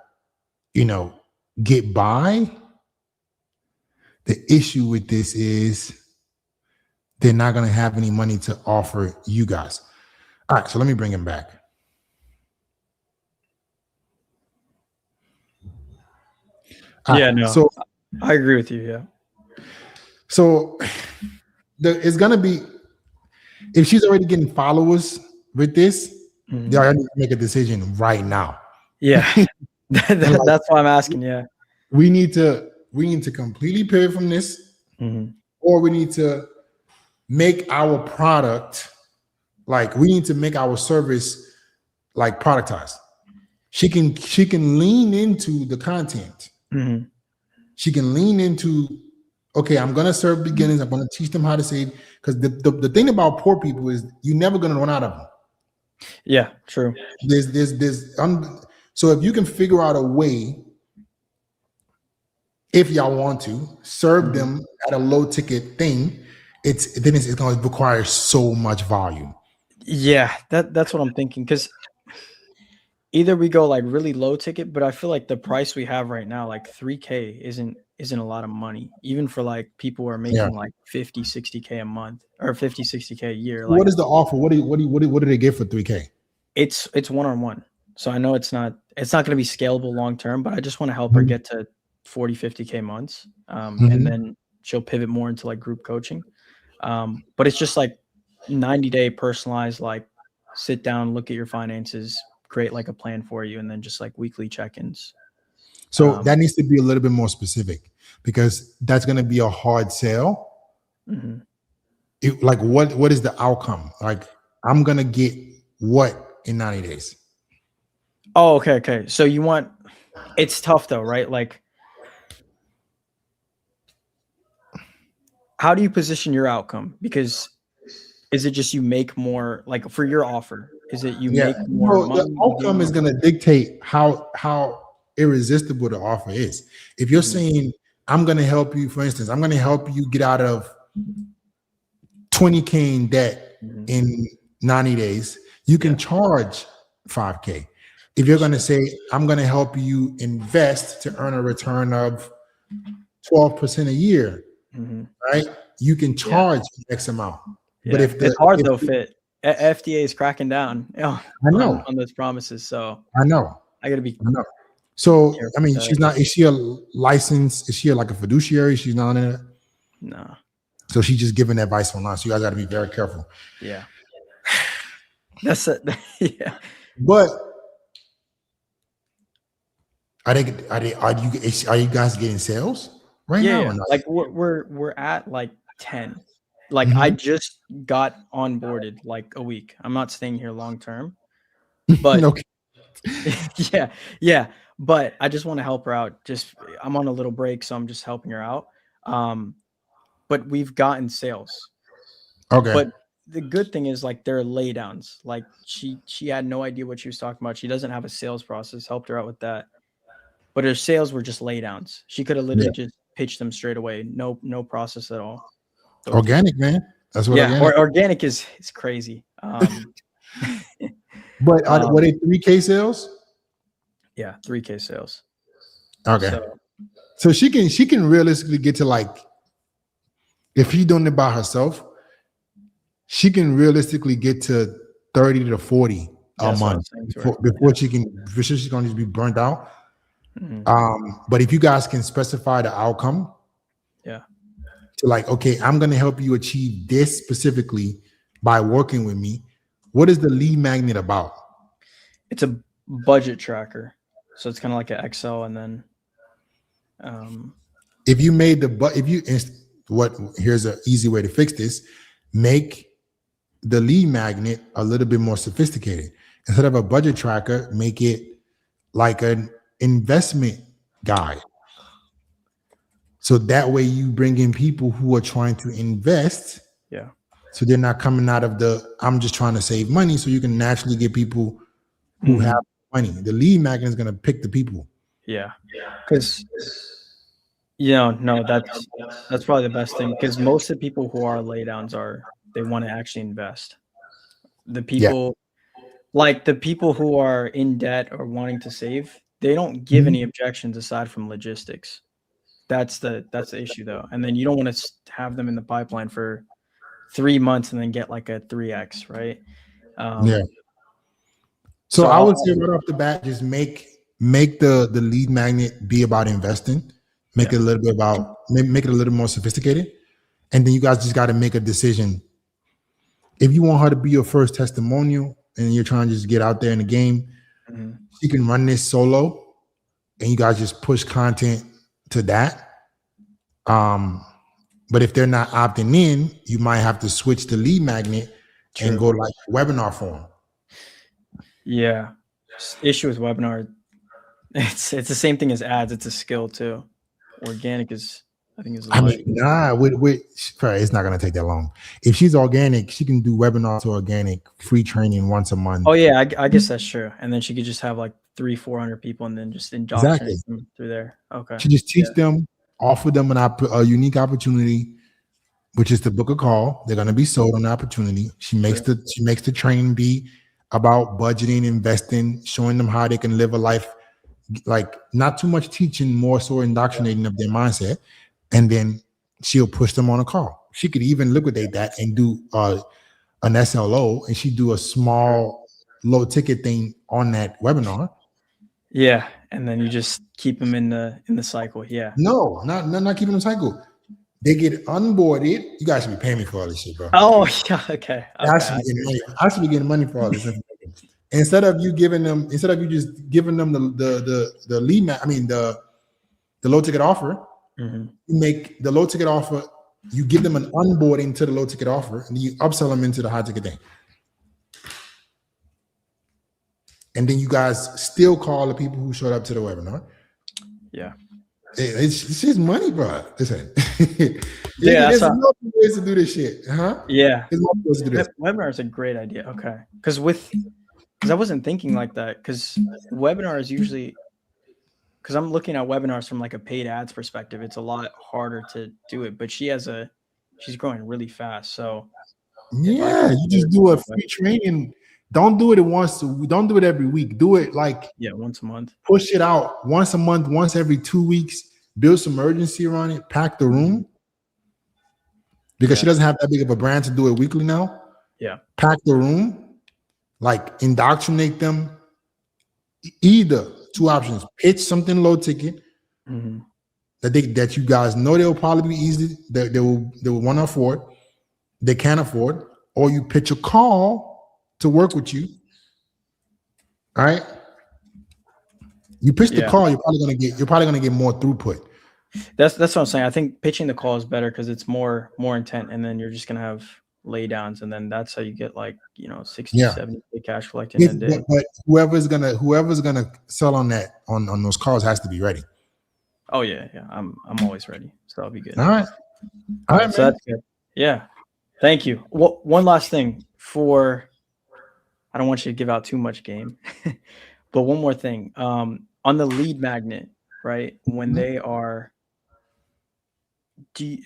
get by. The issue with this is they're not going to have any money to offer you guys. All right, so let me bring him back. So I agree with you. Yeah. So it's gonna be, if she's already getting followers with this, they already need to make a decision right now. Yeah, that's why I'm asking. Yeah, we need to completely pivot from this, or we need to make our product we need to make our service like productized. She can lean into the content. She can lean into, okay, I'm gonna serve beginners. I'm gonna teach them how to save. Because the thing about poor people is you're never gonna run out of them. Yeah, true. So if you can figure out a way, if y'all want to serve them at a low ticket thing, it's gonna require so much volume. Yeah, that's what I'm thinking. Because either we go like really low ticket, but I feel like the price we have right now, like $3K isn't a lot of money, even for like people who are making like 50, 60K a month or 50, 60K a year. Like, what is the offer? What do they get for $3K? It's one-on-one. So I know it's not going to be scalable long-term, but I just want to help her get to 40, 50K months. And then she'll pivot more into like group coaching. But it's just like 90-day personalized, like sit down, look at your finances, create like a plan for you, and then just like weekly check-ins. So that needs to be a little bit more specific because that's going to be a hard sell. Like what is the outcome? Like I'm going to get what in 90 days? Oh, okay. So it's tough though, right? Like, how do you position your outcome? Because is it just you make more, like for your offer? Is it you make more money? The outcome is going to dictate how irresistible the offer is. If you're saying, I'm going to help you, for instance, I'm going to help you get out of 20K in debt in 90 days, you can charge 5K. If you're going to say, I'm going to help you invest to earn a return of 12% a year, right? You can charge X amount. Yeah. But if it's hard though, Fit. FDA is cracking down on those promises. So I know. I got to be. I know. So, I mean, she's not, is she a license? Is she like a fiduciary? She's not in it? No. So she's just giving advice online. So you guys got to be very careful. Yeah. That's it. Yeah. But are you guys getting sales right now? Yeah. Like we're at like 10. Like I just got onboarded like a week. I'm not staying here long term. But okay. Yeah. But I just want to help her out. I'm on a little break, so I'm just helping her out. But we've gotten sales. Okay. But the good thing is like there are laydowns. Like she had no idea what she was talking about. She doesn't have a sales process. Helped her out with that. But her sales were just laydowns. She could have literally just pitched them straight away. No process at all. Organic, man. That's what. Yeah, organic is crazy. But were they 3K sales? Yeah, 3K sales. Okay. So she can realistically get to like, if she's doing it by herself, she can realistically get to 30 to 40 a month before she's going to just be burnt out. But if you guys can specify the outcome, to like, okay, I'm going to help you achieve this specifically by working with me. What is the lead magnet about? It's a budget tracker, so it's kind of like an Excel, and then if you made here's an easy way to fix this: make the lead magnet a little bit more sophisticated. Instead of a budget tracker, make it like an investment guide. So that way you bring in people who are trying to invest. Yeah. So they're not coming out of I'm just trying to save money. So you can naturally get people who have money. The lead magnet is going to pick the people. Yeah. Because, no, that's probably the best thing, because most of the people who are laydowns they want to actually invest. The people, like the people who are in debt or wanting to save, they don't give any objections aside from logistics. That's the issue though. And then you don't want to have them in the pipeline for 3 months and then get like a 3x, right? So I would say right off the bat, just make the lead magnet be about investing. Make it a little bit make it a little more sophisticated. And then you guys just got to make a decision. If you want her to be your first testimonial and you're trying to just get out there in the game, she can run this solo and you guys just push content to that. But if they're not opting in, you might have to switch the lead magnet and go like webinar form. Yeah. Issue with webinar, it's the same thing as ads. It's a skill too. Organic is, I think, is. I mean, it's not gonna take that long. If she's organic, she can do webinars to organic, free training once a month. Oh yeah, I guess that's true. And then she could just have like 300-400 people, and then just indoctrinate them through there. Okay. She just teach them, offer them a unique opportunity, which is to book a call. They're gonna be sold on the opportunity. She makes the training be about budgeting, investing, showing them how they can live a life, like not too much teaching, more so indoctrinating of their mindset. And then she'll push them on a call. She could even liquidate that and do an SLO, and she do a small low ticket thing on that webinar. Yeah, and then you just keep them in the cycle. Yeah. No, not keeping them cycle. They get onboarded. You guys should be paying me for all this shit, bro. Oh yeah, okay. I should be getting money for all this. Instead of you just giving them the lead, the low ticket offer. You make the low ticket offer, you give them an onboarding to the low ticket offer, and then you upsell them into the high ticket thing. And then you guys still call the people who showed up to the webinar. Yeah. It's just money, bro. Listen. Yeah, there's multiple ways to do this shit. Yeah. There's multiple ways to do this. Webinar is a great idea. Okay. Because I wasn't thinking like that, because webinars usually, because I'm looking at webinars from like a paid ads perspective, it's a lot harder to do it, but she's growing really fast. So yeah, you just do a free training. Don't do it once. Don't do it every week. Do it like once a month. Push it out once a month, once every 2 weeks. Build some urgency around it. Pack the room, because she doesn't have that big of a brand to do it weekly now. Yeah. Pack the room, like indoctrinate them. Either two options: pitch something low ticket that you guys know they'll probably be easy, that they will want to afford, they can't afford, or you pitch a call to work with you. All right. You pitch the call, you're probably gonna get more throughput. That's what I'm saying. I think pitching the call is better because it's more intent, and then you're just gonna have lay downs, and then that's how you get 60, 70 cash collected in a day. But whoever's gonna sell on that on those calls has to be ready. Oh yeah. I'm always ready, so I'll be good. All right, so that's good. Yeah, thank you. One last thing I don't want you to give out too much game, but one more thing. On the lead magnet, right? When they are,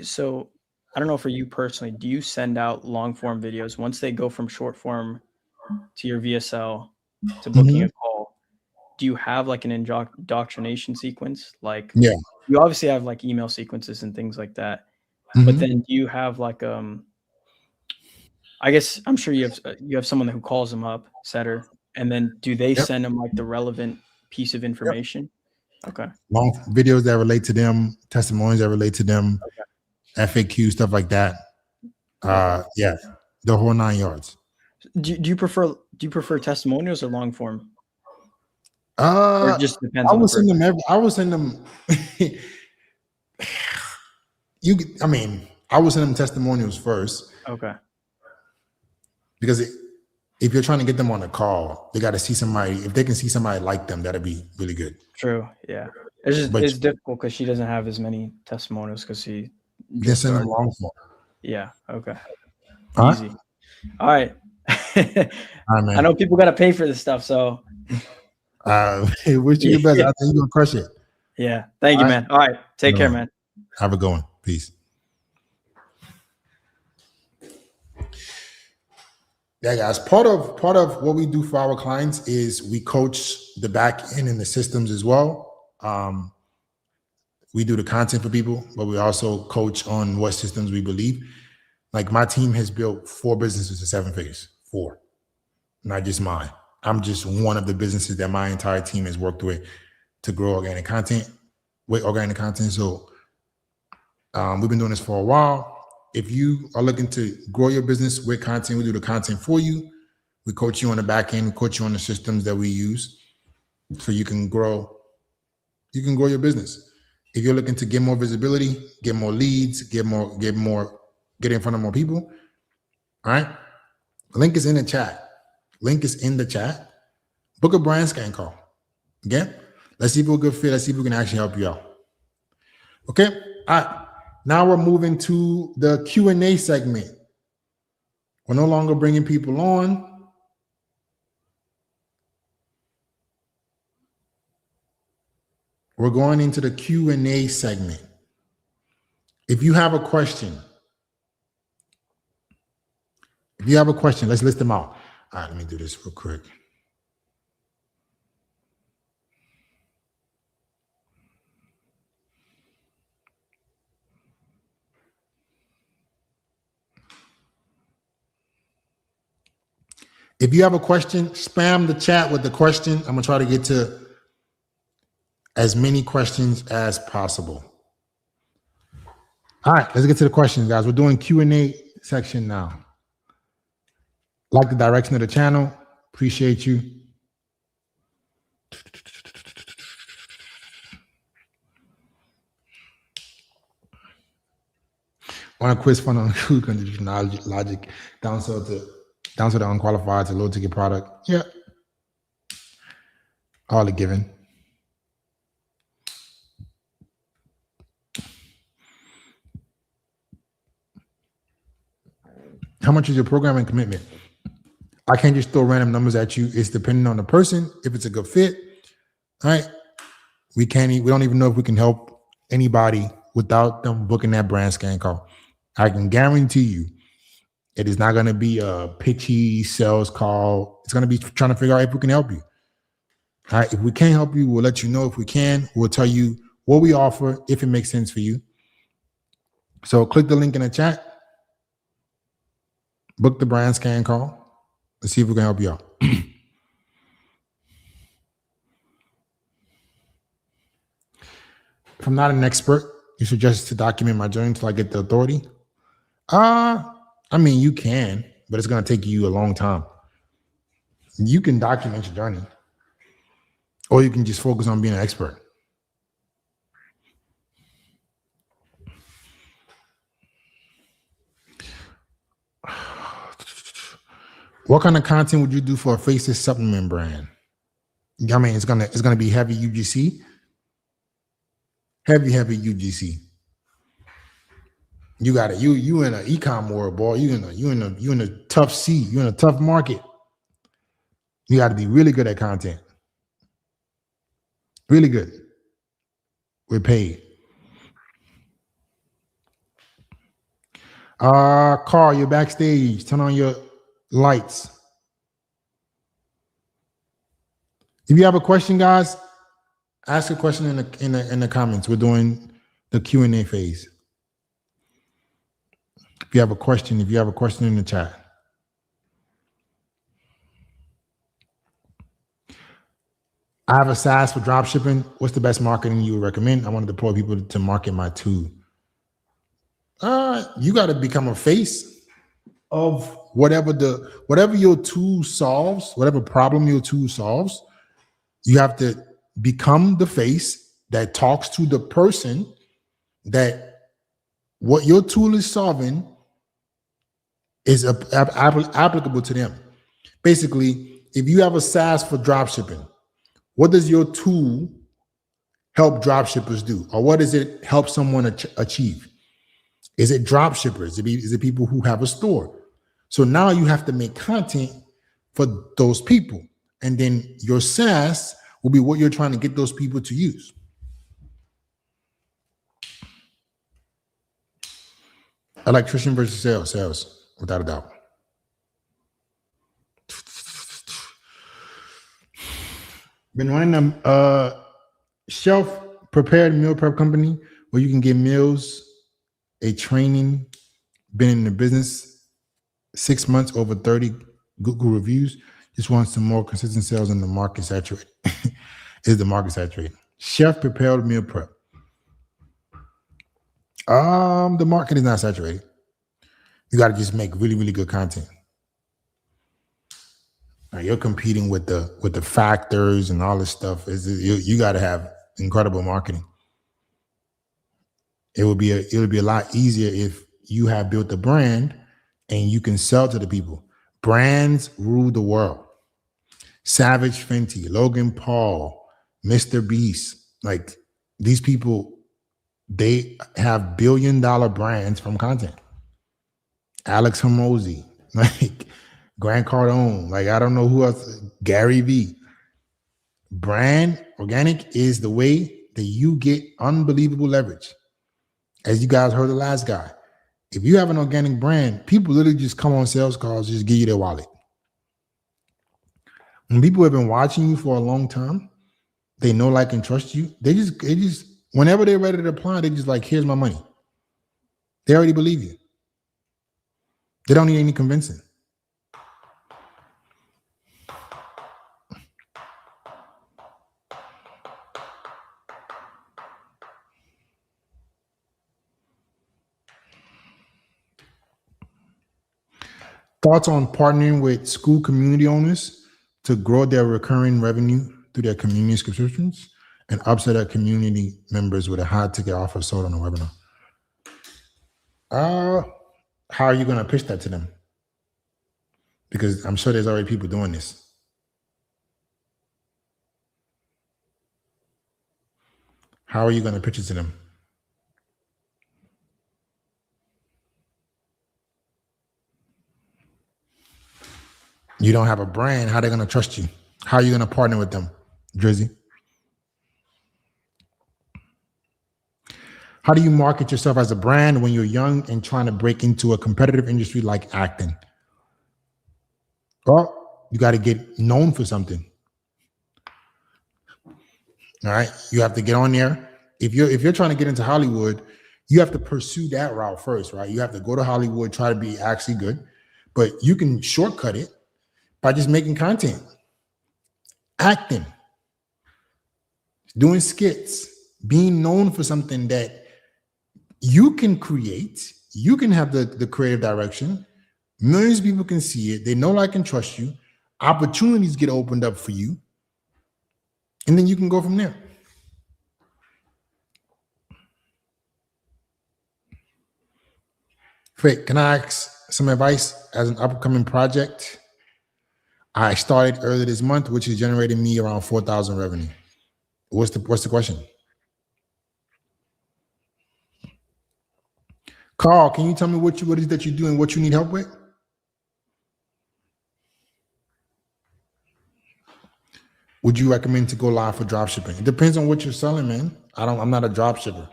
so I don't know, for you personally, do you send out long form videos once they go from short form to your VSL to booking a call? Do you have like an indoctrination sequence? Like, you obviously have like email sequences and things like that, but then do you have like I guess I'm sure you have someone who calls them up, setter, And then do they Yep. send them like the relevant piece of information? Okay. Long videos that relate to them, testimonies that relate to them, FAQ, stuff like that. Yeah, the whole 9 yards. Do you prefer testimonials or long form? Or it just depends I on the would send person? them I would send them I would send them testimonials first, Okay. because if you're trying to get them on a call, they got to see somebody. If they can see somebody like them, that'd be really good. True. Yeah. It's just But- it's difficult because she doesn't have as many testimonials because she Just send them started. long form. Yeah. Okay. All right? Easy. All right. All right, man. I know people got to pay for this stuff, so Wish you the best. I think you're gonna crush it. yeah. Thank you, All right. man. All right. Take care, man. Have a good one. Peace. Yeah, guys. Part of what we do for our clients is we coach the back end and the systems as well. We do the content for people, but we also coach on what systems we believe. Like my team has built 4 businesses to 7 figures. 4, not just mine. I'm just one of the businesses that my entire team has worked with to grow organic content. So we've been doing this for a while. If you are looking to grow your business with content, we do the content for you. We coach you on the back end, we coach you on the systems that we use so you can grow. You can grow your business. If you're looking to get more visibility, get more leads, get in front of more people. All right. Link is in the chat. Book a brand scan call. Again, let's see if we're a good fit. Let's see if we can actually help you out. Okay. All right. Now we're moving to the Q&A segment. We're no longer bringing people on. We're going into the Q&A segment. If you have a question, let's list them out. All right, let me do this real quick. If you have a question, spam the chat with the question. I'm gonna try to get to as many questions as possible. All right, let's get to the questions, guys. We're doing Q&A section now. Like the direction of the channel. Appreciate you. On a quiz fund on who can do logic, downsell to unqualified to low ticket product. Yeah. All a given. How much is your programming commitment? I can't just throw random numbers at you. It's depending on the person. If it's a good fit, all right. We don't even know if we can help anybody without them booking that brand scan call. I can guarantee you it is not going to be a pitchy sales call. It's going to be trying to figure out if we can help you. All right. If we can't help you, we'll let you know. If we can, we'll tell you what we offer, if it makes sense for you. So click the link in the chat. Book the brand scan call. Let's see if we can help you out. If I'm not an expert, you suggest to document my journey until I get the authority. I mean, you can, but it's going to take you a long time. You can document your journey, or you can just focus on being an expert. What kind of content would you do for a faceless supplement brand? I mean, it's gonna be heavy UGC. Heavy UGC. You got it. You in an e-com world, boy. You in a tough seat. You in a tough market. You got to be really good at content. Really good. We're paid. Carl, you're backstage. Turn on your lights. If you have a question, guys, ask a question in the comments. We're doing the Q&A phase. If you have a question in the chat. I have a SaaS for drop shipping. What's the best marketing you would recommend? I want to deploy people to market my tool. You got to become a face of whatever your tool solves, whatever problem your tool solves. You have to become the face that talks to the person that what your tool is solving is applicable to them. Basically, if you have a SaaS for drop shipping, what does your tool help drop shippers do? Or what does it help someone achieve? Is it drop shippers? Is it people who have a store? So now you have to make content for those people. And then your SaaS will be what you're trying to get those people to use. Electrician versus sales, without a doubt. Been running a shelf prepared meal prep company where you can get meals, a training, been in the business 6 months, over 30 Google reviews. Just want some more consistent sales in the market saturated. Is the market saturated? Chef prepared meal prep. The market is not saturated. You got to just make really, really good content. Now, you're competing with the factors and all this stuff. You got to have incredible marketing. It would be a lot easier if you have built a brand and you can sell to the people. Brands rule the world. Savage Fenty, Logan Paul, Mr. Beast, like these people, they have billion-dollar brands from content. Alex Hormozy, like Grant Cardone, like I don't know who else, Gary Vee. Brand organic is the way that you get unbelievable leverage. As you guys heard the last guy, if you have an organic brand, people literally just come on sales calls, just give you their wallet. When people have been watching you for a long time, they know, like, and trust you. They just, whenever they're ready to apply, they just like, here's my money. They already believe you. They don't need any convincing. Thoughts on partnering with school community owners to grow their recurring revenue through their community subscriptions and upsell their community members with a high ticket offer sold on a webinar? How are you going to pitch that to them? Because I'm sure there's already people doing this. How are you going to pitch it to them? You don't have a brand. How are they going to trust you? How are you going to partner with them, Drizzy? How do you market yourself as a brand when you're young and trying to break into a competitive industry like acting? Well, you got to get known for something. All right. You have to get on there. If you're trying to get into Hollywood, you have to pursue that route first, right? You have to go to Hollywood, try to be actually good, but you can shortcut it by just making content, acting, doing skits, being known for something that you can create. You can have the creative direction. Millions of people can see it. They know, like, and trust you. Opportunities get opened up for you. And then you can go from there. Wait, can I ask some advice as an upcoming project? I started earlier this month, which is generating me around 4,000 revenue. What's the question? Carl, can you tell me what it is that you do and what you need help with? Would you recommend to go live for drop shipping? It depends on what you're selling, man. I'm not a drop shipper.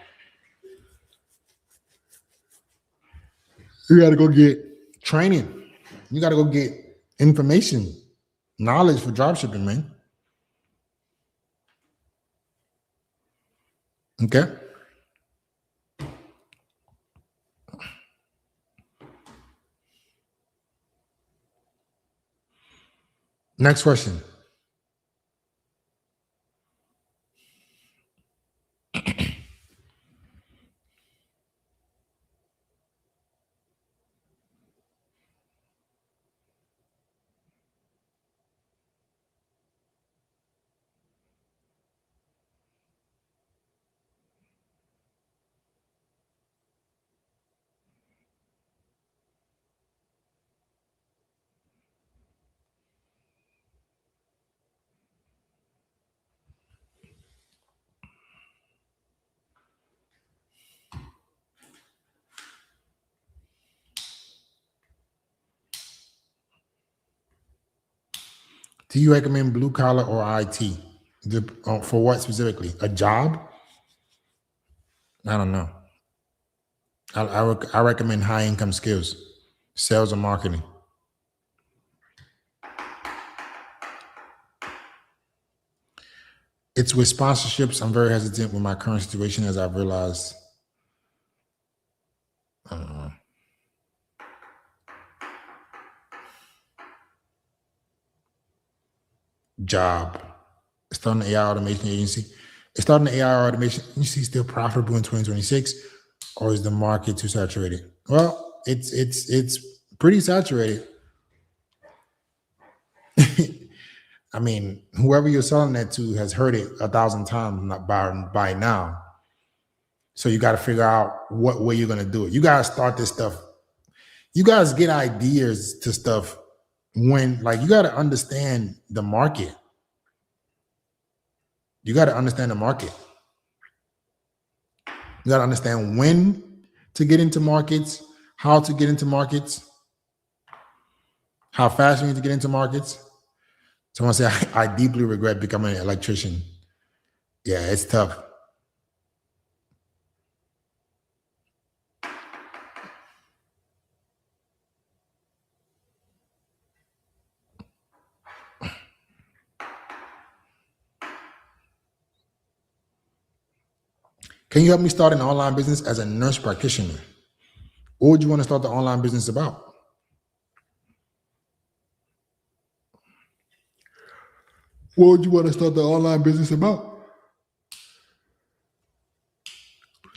You got to go get training. You got to go get information, knowledge for drop shipping, man. Okay. Next question. Do you recommend blue collar or IT? For what specifically? A job? I don't know. I recommend high income skills, sales and marketing. It's with sponsorships. I'm very hesitant with my current situation as I've realized. Job. Starting an AI automation agency. Is starting an AI automation agency still profitable in 2026, or is the market too saturated? Well, it's pretty saturated. I mean, whoever you're selling that to has heard it 1,000 times by now. So you got to figure out what way you're going to do it. You got to start this stuff. You guys get ideas to stuff when, like, you got to understand the market. You got to understand the market. You got to understand when to get into markets, how to get into markets, how fast you need to get into markets. Someone say, I deeply regret becoming an electrician. Yeah, it's tough. Can you help me start an online business as a nurse practitioner? What would you want to start the online business about? What would you want to start the online business about?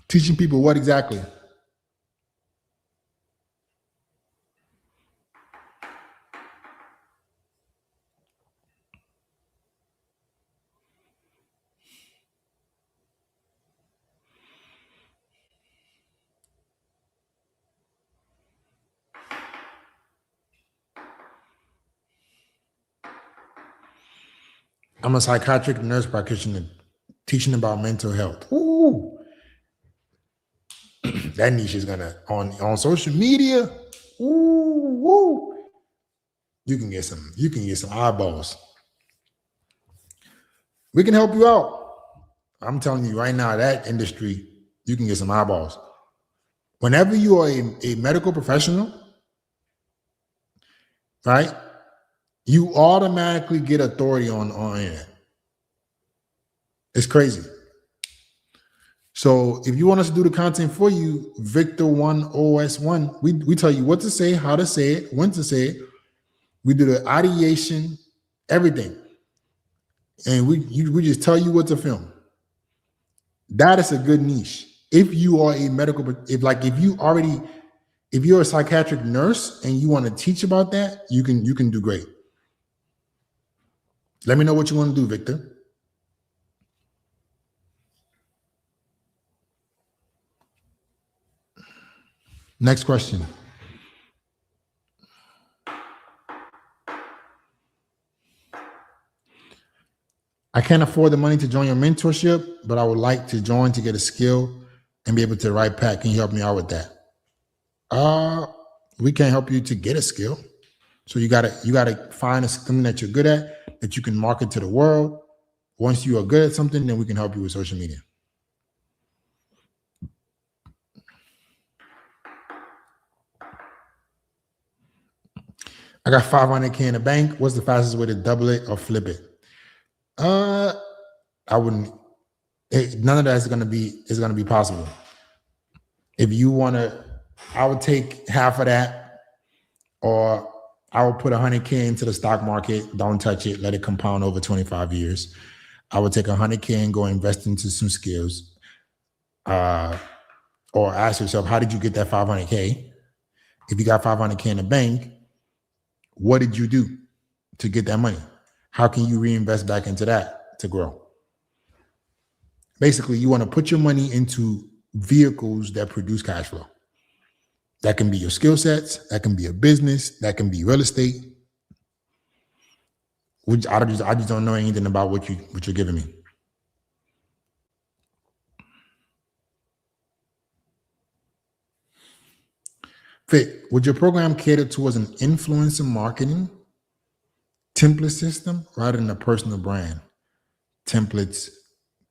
Teaching people what exactly? I'm a psychiatric nurse practitioner teaching about mental health. Ooh. That niche is gonna on social media. Ooh, woo. You can get some eyeballs. We can help you out. I'm telling you right now, that industry, you can get some eyeballs. Whenever you are a medical professional, right, you automatically get authority on it. It's crazy. So if you want us to do the content for you, Victor1OS1, we tell you what to say, how to say it, when to say it. We do the ideation, everything. And we just tell you what to film. That is a good niche. If you are a medical, if you're a psychiatric nurse and you want to teach about that, you can do great. Let me know what you want to do, Victor. Next question. I can't afford the money to join your mentorship, but I would like to join to get a skill and be able to write pack. Can you help me out with that? We can't help you to get a skill. So you gotta find something that you're good at that you can market to the world. Once you are good at something, then we can help you with social media. I got 500K in the bank. What's the fastest way to double it or flip it? I wouldn't. None of that is gonna be possible. If you wanna, I would take half of that, or I would put 100K into the stock market. Don't touch it. Let it compound over 25 years. I would take 100K and go invest into some skills. Or ask yourself, how did you get that 500K? If you got 500K in the bank, what did you do to get that money? How can you reinvest back into that to grow? Basically, you want to put your money into vehicles that produce cash flow. That can be your skill sets. That can be a business. That can be real estate. Which I just don't know anything about what you're giving me. Fit, would your program cater towards an influencer marketing template system rather than a personal brand. Templates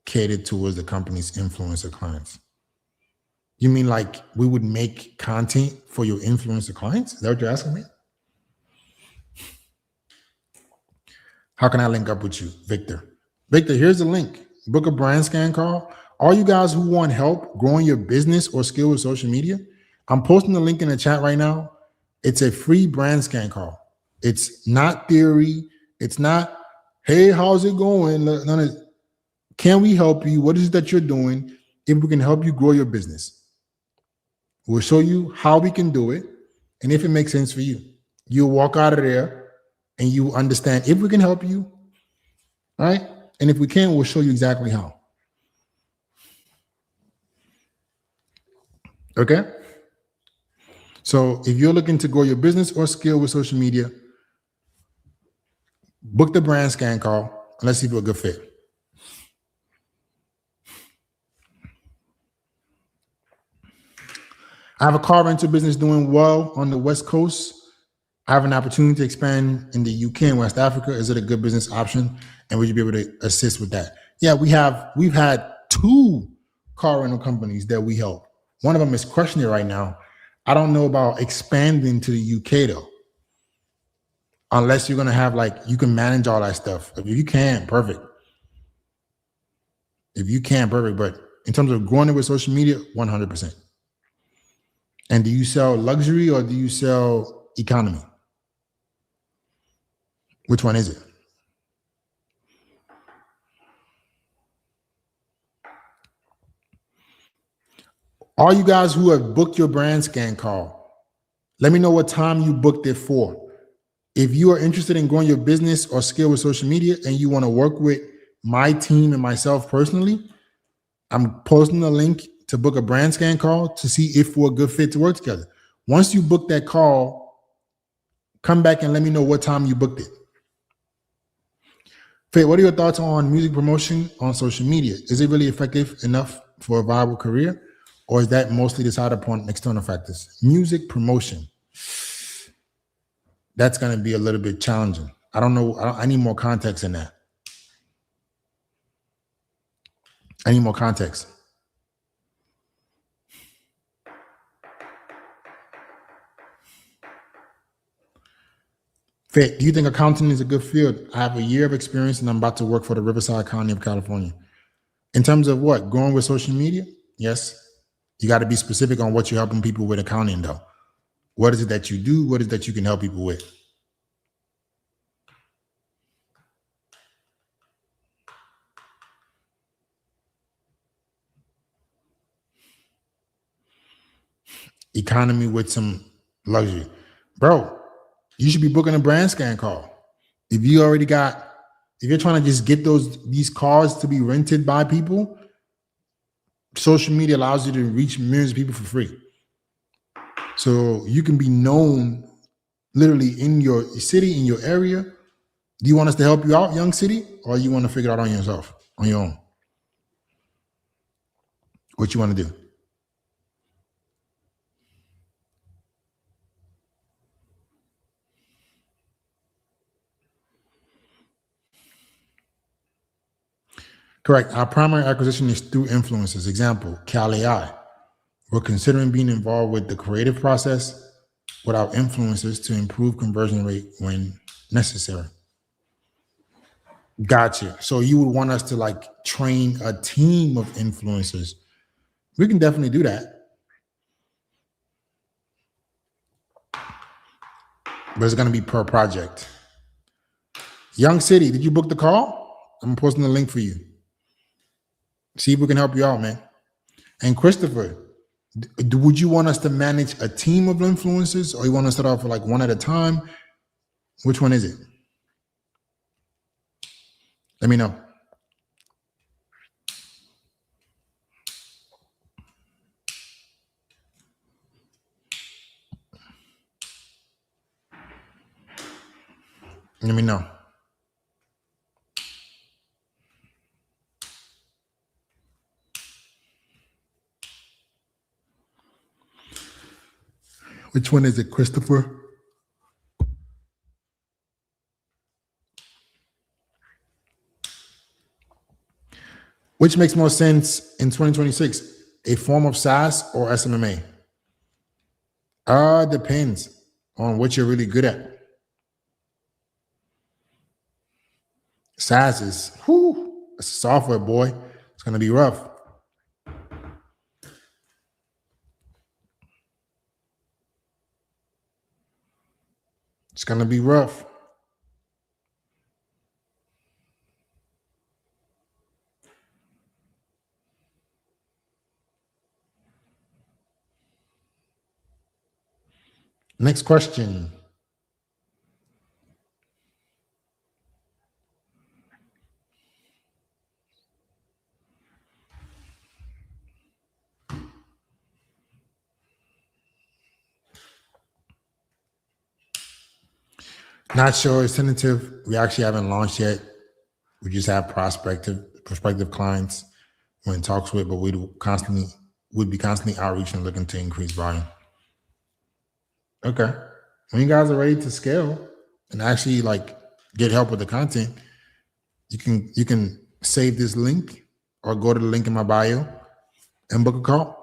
catered towards the company's influencer clients. You mean like we would make content for your influencer clients? Is that what you're asking me? How can I link up with you, Victor? Victor, here's the link. Book a brand scan call. All you guys who want help growing your business or skill with social media, I'm posting the link in the chat right now. It's a free brand scan call. It's not theory. It's not, hey, how's it going? None of, can we help you? What is it that you're doing? If we can help you grow your business, we'll show you how we can do it. And if it makes sense for you, you'll walk out of there and you understand if we can help you, right? And if we can, we'll show you exactly how. Okay? So if you're looking to grow your business or skill with social media, book the brand scan call and let's see if we're a good fit. I have a car rental business doing well on the West Coast. I have an opportunity to expand in the UK and West Africa. Is it a good business option? And would you be able to assist with that? Yeah, we've had 2 car rental companies that we help. One of them is crushing it right now. I don't know about expanding to the UK though. Unless you're gonna have like, you can manage all that stuff. If you can, perfect. If you can, perfect. But in terms of growing it with social media, 100%. And do you sell luxury or do you sell economy? Which one is it? All you guys who have booked your brand scan call, let me know what time you booked it for. If you are interested in growing your business or skill with social media and you want to work with my team and myself personally, I'm posting a link to book a brand scan call to see if we're a good fit to work together. Once you book that call, come back and let me know what time you booked it. Faye, what are your thoughts on music promotion on social media? Is it really effective enough for a viable career, or is that mostly decided upon external factors? Music promotion. That's going to be a little bit challenging. I don't know. I need more context in that. I need more context. Faye, do you think accounting is a good field? I have a year of experience and I'm about to work for the Riverside County of California. In terms of what? Growing with social media? Yes. You got to be specific on what you're helping people with accounting though. What is it that you do? What is it that you can help people with? Economy with some luxury. Bro, you should be booking a brand scan call. If you already got, if you're trying to just get these cars to be rented by people, social media allows you to reach millions of people for free. So you can be known literally in your city, in your area. Do you want us to help you out, young city, or you want to figure it out on yourself, on your own? What you want to do? Correct. Our primary acquisition is through influencers. Example, Cal AI. We're considering being involved with the creative process with our influencers to improve conversion rate when necessary. Gotcha. So you would want us to like train a team of influencers. We can definitely do that. But it's going to be per project. Young City, did you book the call? I'm posting the link for you. See if we can help you out, man. And Christopher, would you want us to manage a team of influencers, or you want to start off with like one at a time? Which one is it? Let me know. Let me know. Which one is it, Christopher? Which makes more sense in 2026, a form of SaaS or SMMA? Depends on what you're really good at. SaaS is, it's software, boy. It's going to be rough. It's going to be rough. Next question. Not sure. It's tentative. We actually haven't launched yet. We just have prospective clients we're in talks with, but would be constantly outreaching, looking to increase volume. Okay. When you guys are ready to scale and actually like get help with the content, you can save this link or go to the link in my bio and book a call.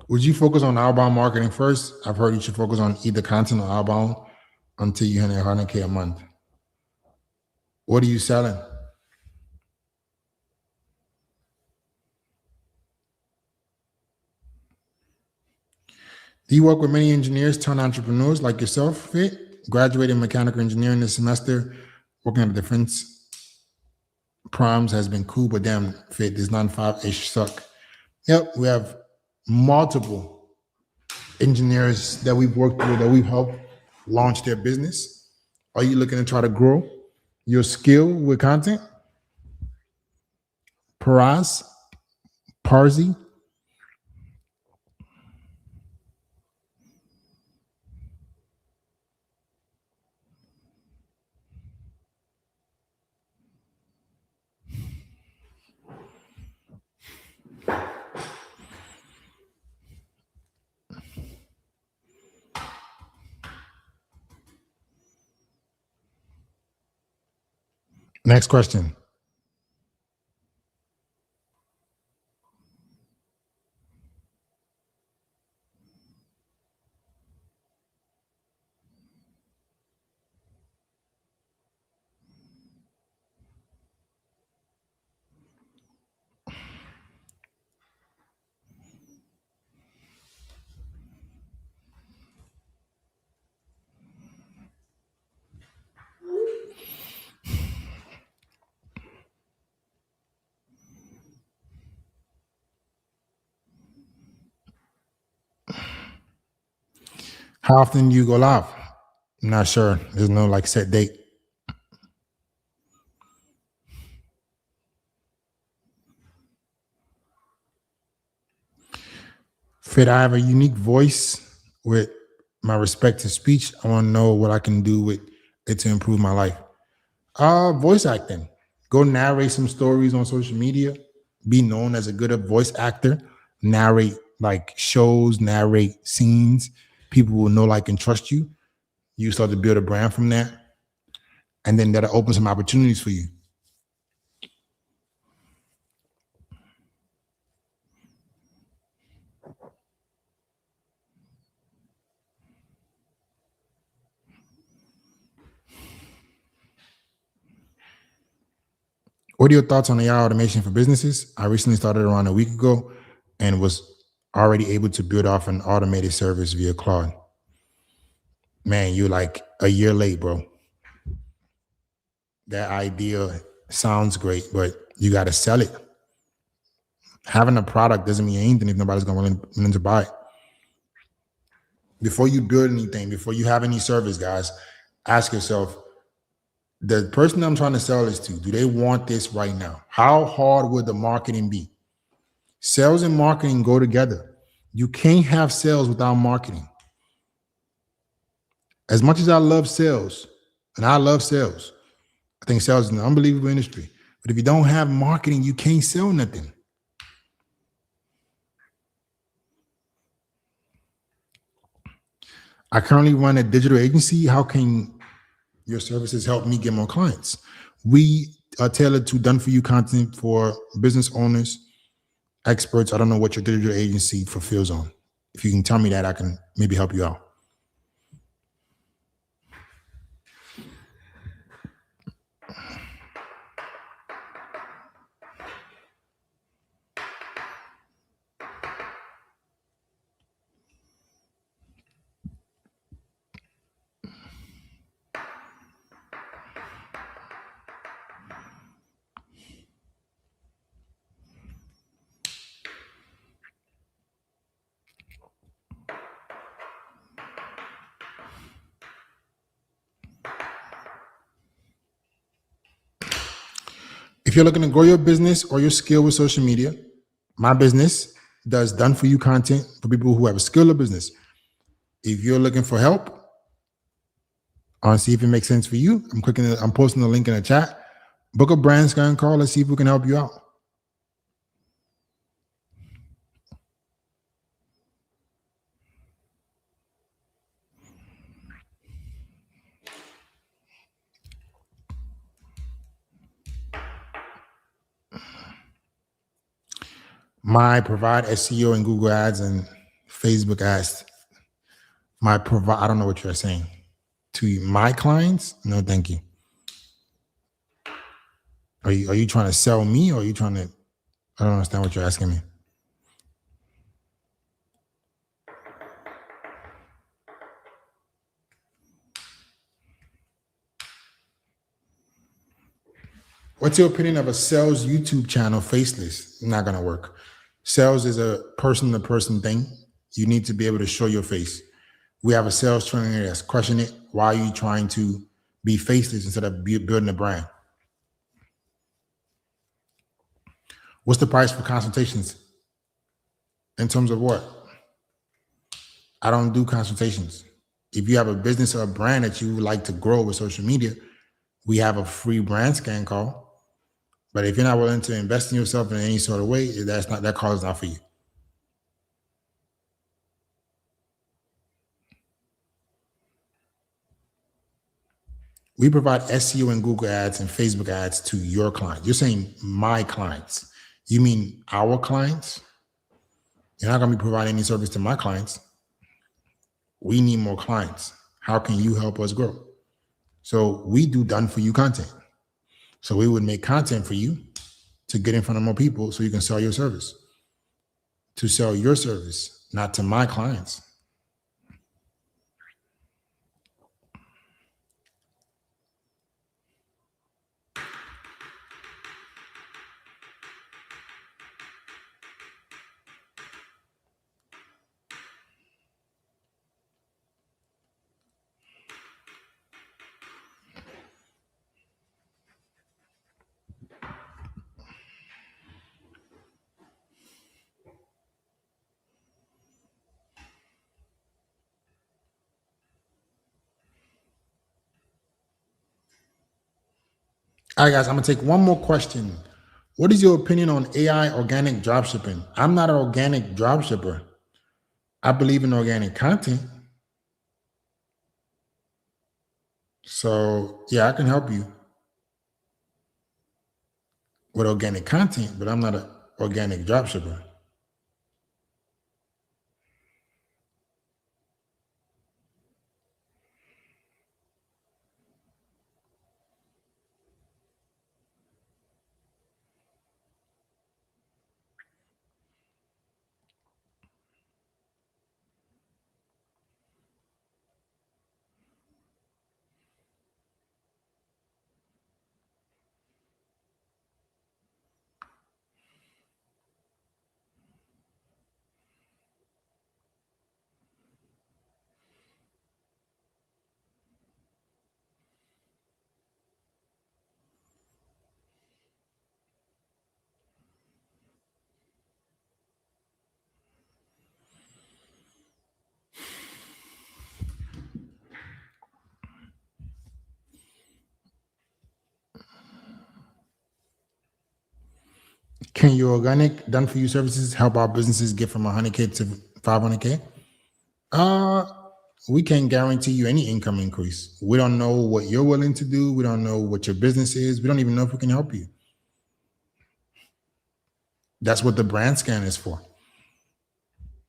Would you focus on outbound marketing first? I've heard you should focus on either content or outbound until you hit 100K a month. What are you selling? Do you work with many engineers turned entrepreneurs like yourself, Fit? Graduated mechanical engineering this semester, working at the defense primes has been cool, but damn, Fit, this 9-5-ish suck. Yep, we have multiple engineers that we've worked with, that we've helped launch their business. Are you looking to try to grow your skill with content? Parsi? Next question. How often do you go live? I'm not sure. There's no like set date. Fit, I have a unique voice with my respect to speech. I want to know what I can do with it to improve my life. Voice acting. Go narrate some stories on social media. Be known as a good voice actor. Narrate like shows, narrate scenes. People will know, like, and trust you. You start to build a brand from that. And then that'll open some opportunities for you. What are your thoughts on AI automation for businesses? I recently started around a week ago and was already able to build off an automated service via Claude. Man, you're like a year late, bro. That idea sounds great, but you got to sell it. Having a product doesn't mean anything if nobody's going to willing to buy it. Before you build anything, before you have any service, guys, ask yourself, The person I'm trying to sell this to, do they want this right now? How hard would the marketing be? Sales and marketing go together. You can't have sales without marketing. As much as I love sales, and I love sales, I think sales is an unbelievable industry. But if you don't have marketing, you can't sell nothing. I currently run a digital agency. How can your services help me get more clients? We are tailored to done for you content for business owners, experts. I don't know what your digital agency fulfills on. If you can tell me that, I can maybe help you out. If you're looking to grow your business or your skill with social media, my business does done for you content for people who have a skill or business. If you're looking for help on see if it makes sense for you, I'm posting the link in the chat. Book a brand scan call. Let's see if we can help you out. My provide SEO and Google ads and Facebook ads. I don't know what you're saying. To my clients? No, thank you. Are you trying to sell me, or are you trying to? I don't understand what you're asking me. What's your opinion of a sales YouTube channel faceless? Not gonna work. Sales is a person-to-person thing. You need to be able to show your face. We have a sales trainer that's crushing it. Why are you trying to be faceless instead of building a brand? What's the price for consultations? In terms of what? I don't do consultations. If you have a business or a brand that you would like to grow with social media, we have a free brand scan call. But if you're not willing to invest in yourself in any sort of way, that call is not for you. We provide SEO and Google ads and Facebook ads to your clients. You're saying my clients. You mean our clients? You're not going to be providing any service to my clients. We need more clients. How can you help us grow? So we do done for you content. So we would make content for you to get in front of more people so you can sell your service. To sell your service, not to my clients. All right, guys, I'm going to take one more question. What is your opinion on AI organic dropshipping? I'm not an organic dropshipper. I believe in organic content. So, yeah, I can help you with organic content, but I'm not an organic dropshipper. Can your organic done for you services help our businesses get from 100K to 500K? We can't guarantee you any income increase. We don't know what you're willing to do. We don't know what your business is. We don't even know if we can help you. That's what the brand scan is for.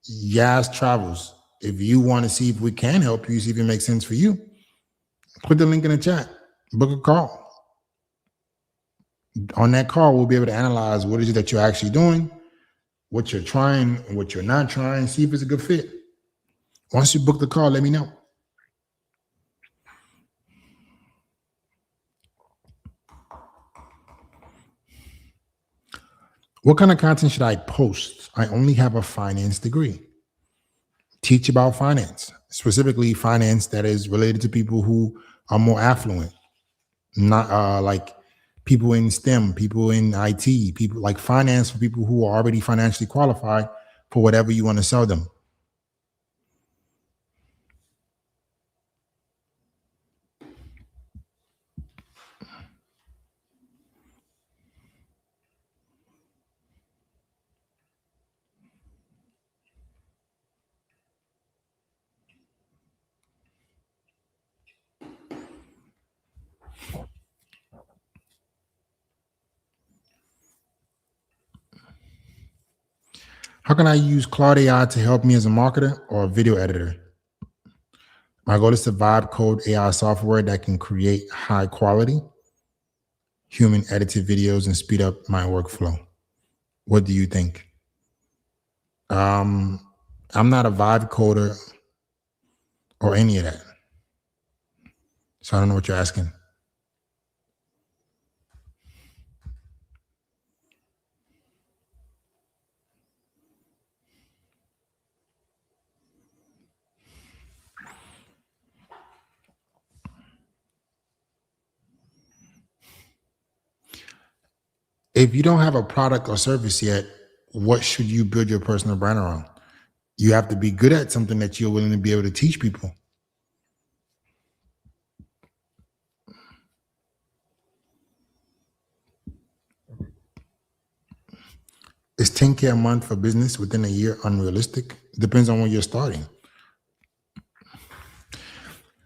Yas Travels. If you want to see if we can help you, see if it makes sense for you, put the link in the chat. Book a call. On that call, we'll be able to analyze what is it that you're actually doing, what you're trying, and what you're not trying, see if it's a good fit. Once you book the call, let me know. What kind of content should I post? I only have a finance degree. Teach about finance, specifically finance that is related to people who are more affluent, not like people in STEM, people in IT, people like finance for people who are already financially qualified for whatever you want to sell them. How can I use Claude AI to help me as a marketer or a video editor? My goal is to vibe code AI software that can create high quality, human edited videos and speed up my workflow. What do you think? I'm not a vibe coder or any of that. So I don't know what you're asking. If you don't have a product or service yet, what should you build your personal brand around? You have to be good at something that you're willing to be able to teach people. Is 10K a month for business within a year unrealistic? Depends on when you're starting.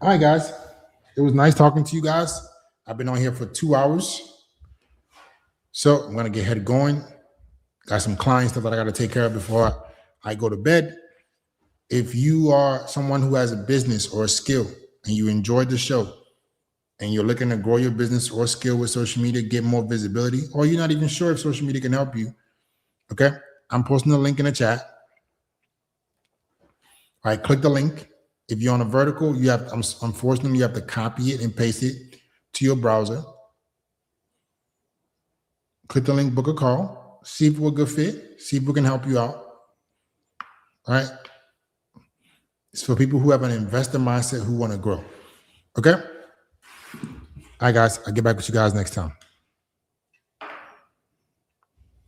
All right, guys. It was nice talking to you guys. I've been on here for 2 hours. So I'm going to get head going. Got some client stuff that I got to take care of before I go to bed. If you are someone who has a business or a skill and you enjoyed the show and you're looking to grow your business or skill with social media, get more visibility, or you're not even sure if social media can help you, okay, I'm posting the link in the chat. All right, click the link. If you're on a vertical, you have, unfortunately, you have to copy it and paste it to your browser. Click the link, book a call, see if we're a good fit, see if we can help you out. All right. It's for people who have an investor mindset who want to grow. Okay. All right, guys. I'll get back with you guys next time.